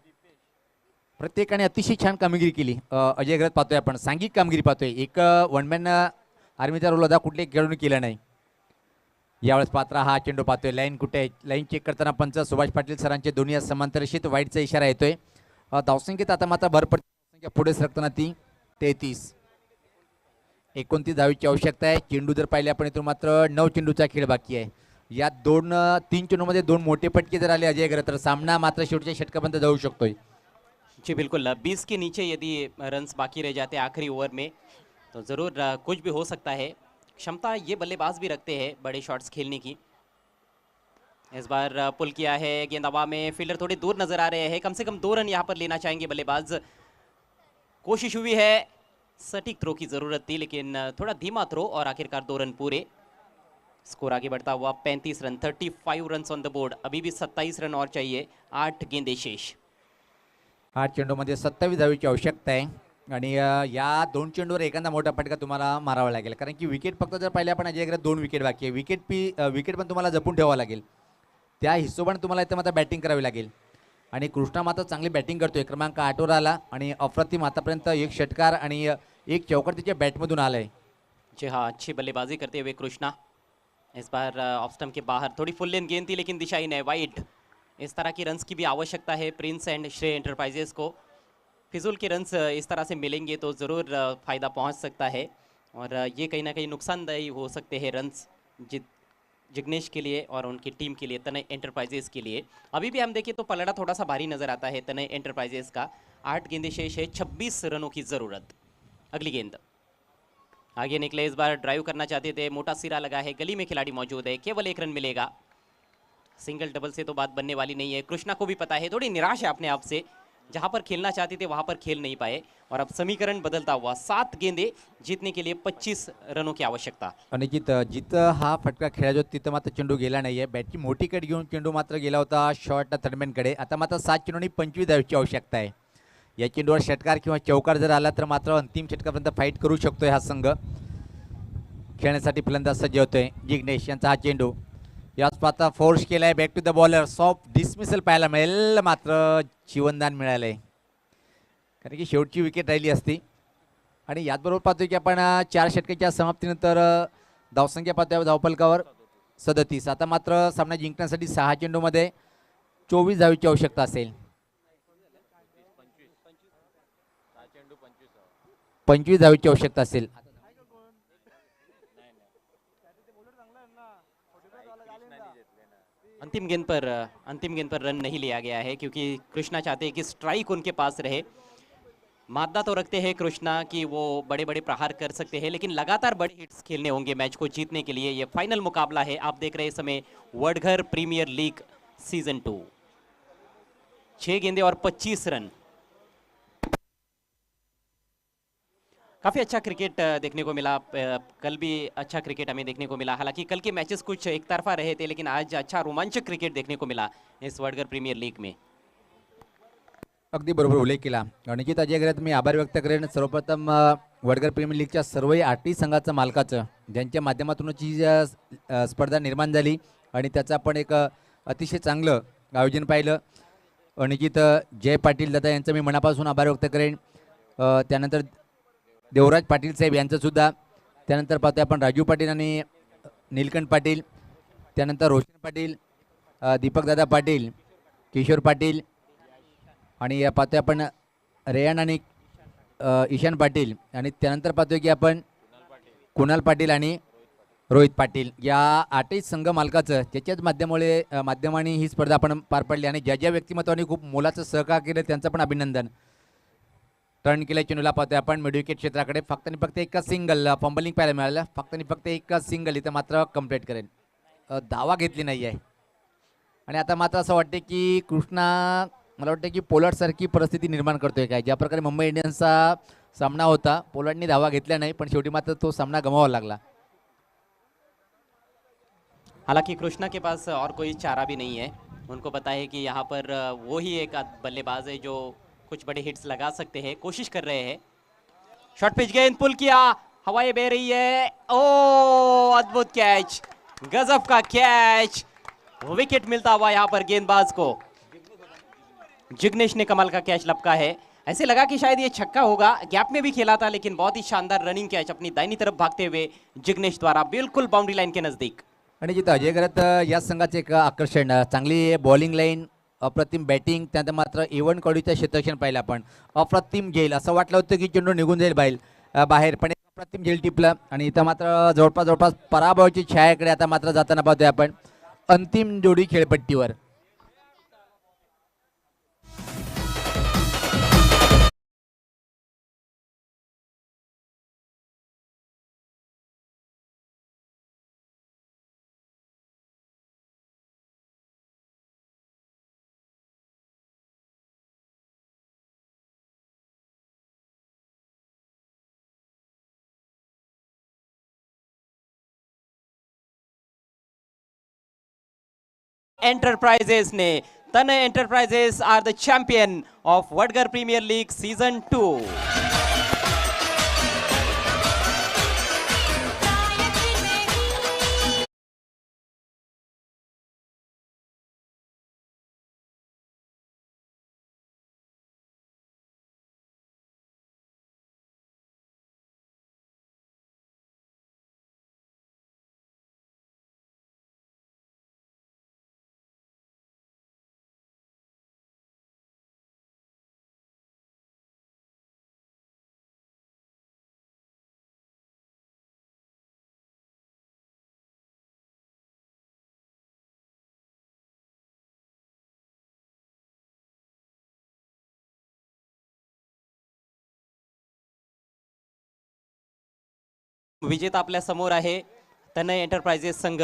प्रत्येकाने अतिशय छान कामगिरी केली. अजय ग्रत पाहतोय आपण, सांघिक कामगिरी पाहतोय. एक वनमॅन आर्मीचा रोल अदा कुठल्याही खेळाडूने केला नाही. यावेळेस पात्र हा चेंडू पाहतोय. लाईन कुठे आहे, लाईन चेक करताना पंच सुभाष पाटील सरांचे दोन्ही समांतरशीत वाईटचा इशारा येतोय. धावसंख्येत आता मात्र भर पडते. धावसंख्या पुढे सरकताना ती 33. 29 धावेची आवश्यकता आहे. चेंडू जर पाहिले आपण इथून मात्र 9 चेंडूचा खेळ बाकी आहे. या 3 चेंडूमध्ये 2 मोठे फटके जर आले अजय ग्रत तर सामना मात्र शेवटच्या षटकापर्यंत जाऊ शकतोय. जी बिल्कुल. 20 के नीचे यदि रन्स बाकी रह जाते हैं आखिरी ओवर में तो ज़रूर कुछ भी हो सकता है. क्षमता ये बल्लेबाज भी रखते हैं बड़े शॉट्स खेलने की. इस बार पुल किया है, गेंद हवा में, फील्डर थोड़े दूर नजर आ रहे हैं. कम से कम 2 रन यहाँ पर लेना चाहेंगे बल्लेबाज. कोशिश हुई है, सटीक थ्रो की ज़रूरत थी लेकिन थोड़ा धीमा थ्रो और आखिरकार 2 रन पूरे. स्कोर आगे बढ़ता हुआ 35 run, 35 run on the board. अभी भी 27 रन और चाहिए. 8 गेंदे शेष. 8 चेंडूमध्ये 27 धावेची आवश्यकता आहे. आणि या 2 चेंडूवर एखादा मोठा फटका तुम्हाला मारावा लागेल, कारण की विकेट फक्त जर पाहिले आपण अजय ग्रत 2 विकेट बाकी आहे. विकेट पण तुम्हाला जपून ठेवावं लागेल. त्या हिशोबाने तुम्हाला इथं मात्र बॅटिंग करावी लागेल. आणि कृष्णा मात्र चांगली बॅटिंग करतोय. क्रमांक 8वर आला आणि अप्रतिम आतापर्यंत एक षटकार आणि एक चौकार त्याच्या बॅटमधून आलाय. जी हाँ, अच्छी बल्लेबाजी करते हुए कृष्णा. इस बार ऑफ स्टंप के बाहर थोड़ी फुल लेन गेंद थी लेकिन दिशाहीन है, वाइड. इस तरह की रन्स की भी आवश्यकता है प्रिंस एंड श्रेय एंटरप्राइजेस को. फिजूल के रन्स इस तरह से मिलेंगे तो ज़रूर फ़ायदा पहुंच सकता है. और ये कहीं ना कहीं नुकसानदायी हो सकते हैं रन्स जिग्नेश के लिए और उनकी टीम के लिए, तनय एंटरप्राइजेस के लिए। अभी भी हम देखें तो पलड़ा थोड़ा सा भारी नजर आता है तनय एंटरप्राइजेस का। 8 गेंदें शेष है, 26 रनों की जरूरत। अगली गेंद आगे निकले, इस बार ड्राइव करना चाहते थे, मोटा सिरा लगा है, गली में खिलाड़ी मौजूद है, केवल 1 रन मिलेगा। सिंगल डबल से तो बात बनने वाली नहीं है। कृष्णा को भी पता है, थोड़ी निराश है अपने आप से, जहां पर खेलना चाहते थे वहां पर खेल नहीं पाए। और अब समीकरण बदलता हुआ, 7 गेंदे जीतने के लिए 25 रनों की आवश्यकता। अनिकेत, जिथं हा फटका खेळायचा होता तिथं मात्र चेंडू गेला नाहीये. बॅटची मोठी कट घेऊन चेंडू मात्र गेला होता शॉर्ट थर्डमॅनकडे. आता मात्र 7 चेंडूंनी 25 धावेची आवश्यकता आहे. या चेंडूवर षटकार किंवा चौकार जर आला तर मात्र अंतिम षटकापर्यंत फाईट करू शकतोय हा संघ. खेळण्यासाठी फलंदाज सज्ज होतोय जिग्नेश यांचा हा चेंडू. याच पाहता फोर्स केलाय, back to the bowler, soft dismissal पाहायला मिळेल, मात्र जीवनदान मिळालंय, कारण की शेवटची विकेट राहिली असती. आणि याचबरोबर पाहतोय की आपण 4 षटकाच्या समाप्तीनंतर धावसंख्या पाहतोय धावफलकावर 37. आता मात्र सामना जिंकण्यासाठी 6 चेंडूमध्ये 24 धावेची आवश्यकता असेल. 25 धावेची आवश्यकता असेल. अंतिम गेंद पर रन नहीं लिया गया है, क्योंकि कृष्णा चाहते हैं कि स्ट्राइक उनके पास रहे। मादा तो रखते हैं कृष्णा कि वो बड़े बड़े प्रहार कर सकते हैं, लेकिन लगातार बड़े हिट्स खेलने होंगे मैच को जीतने के लिए। ये फाइनल मुकाबला है, आप देख रहे हैं इस समय वडघर प्रीमियर लीग सीजन 2। 6 गेंदे और 25 रन। काफ़ी अच्छा क्रिकेट देखने को मिला। कल भी अच्छा क्रिकेट हमें देखने को मिला। हालांकि कल के मैचेस कुछ एक तरफा रहे थे, लेकिन आज अच्छा रोमांचक क्रिकेट देखने को मिला इस वडगर प्रीमियर लीग में। अगदी बरोबर उल्लेख केला. निश्चित अजय गैरत मी आभार व्यक्त करेन सर्वप्रथम वडगर प्रीमियर लीगच्या सर्वही 8 संघाचं मालकाचं, ज्यांच्या माध्यमातून ही स्पर्धा निर्माण झाली आणि त्याचं आपण एक अतिशय चांगलं आयोजन पाहिलं. निश्चित जय पाटील दादा यांचं मी मनापासून आभार व्यक्त करेन. त्यानंतर देवराज पाटील साहेब यांचं सुद्धा. त्यानंतर पाहतोय आपण राजू पाटील आणि नीलकंठ पाटील. त्यानंतर रोशन पाटील, दीपकदादा पाटील, किशोर पाटील आणि पाहतोय आपण रेयान आणि ईशान पाटील. आणि त्यानंतर पाहतोय की आपण कुणाल पाटील आणि रोहित पाटील या 8 संघ मालकाचं त्याच्याच माध्यमाने ही स्पर्धा आपण पार पाडली. आणि ज्या ज्या व्यक्तिमत्वाने खूप मोलाचं सहकार्य केलं त्यांचं पण अभिनंदन. टर्न केल्या चेंडूला पाहतोय आपण मिडविकेट क्षेत्राकडे. फक्त आणि फक्त एका सिंगल फंबलिंग पाहायला मिळालं. फक्त आणि फक्त एका सिंगल इथं मात्र कंप्लीट करेल. धावा घेतली नाही आहे. आणि आता मात्र असं वाटते की कृष्णा, मला वाटतं की पोलार्ड सारखी परिस्थिती निर्माण करतोय काय. ज्या प्रकारे मुंबई इंडियन्सचा सामना होता, पोलार्डनी धावा घेतल्या नाही, पण शेवटी मात्र तो सामना गमावा लागला. हालांकि कृष्णा के पास और कोई चारा भी नहीं है। उनको पता है कि यहाँ पर वो ही एक बल्लेबाज है जो कुछ बड़े हिट्स लगा सकते हैं, कोशिश कर रहे हैं। शॉर्ट पिच गेंद पुल किया, हवाएं बह रही है, ओ अद्भुत कैच, गजब का कैच। विकेट मिलता हुआ यहाँ पर गेंदबाज को। जिग्नेश ने कमाल का कैच लपका है। ऐसे लगा कि शायद ये छक्का होगा, गैप में भी खेला था, लेकिन बहुत ही शानदार रनिंग कैच अपनी दाहिनी तरफ भागते हुए जिग्नेश द्वारा, बिल्कुल बाउंड्री लाइन के नजदीक। आणि जिथं अजय गरत या संघाचे एक आकर्षण, चांगली बॉलिंग लाईन, अप्रतिम बॅटिंग, त्यानंतर मात्र एवन कॉडीचं क्षेत्रक्षण पाहिलं आपण. अप्रतिम झेल, असं वाटलं होतं की चेंडू निघून जाईल बाहेर, पण एक अप्रतिम झेल टिपलं. आणि इथं मात्र जवळपास पराभवाची छायाकडे आता मात्र जाताना पाहतोय आपण. अंतिम जोडी खेळपट्टीवर. एंटरप्राइजेस ने, Tanay enterprises are the champion of Vadgar premier league season 2। विजेता आपल्या समोर आहे तनय एंटरप्राइजेस संघ.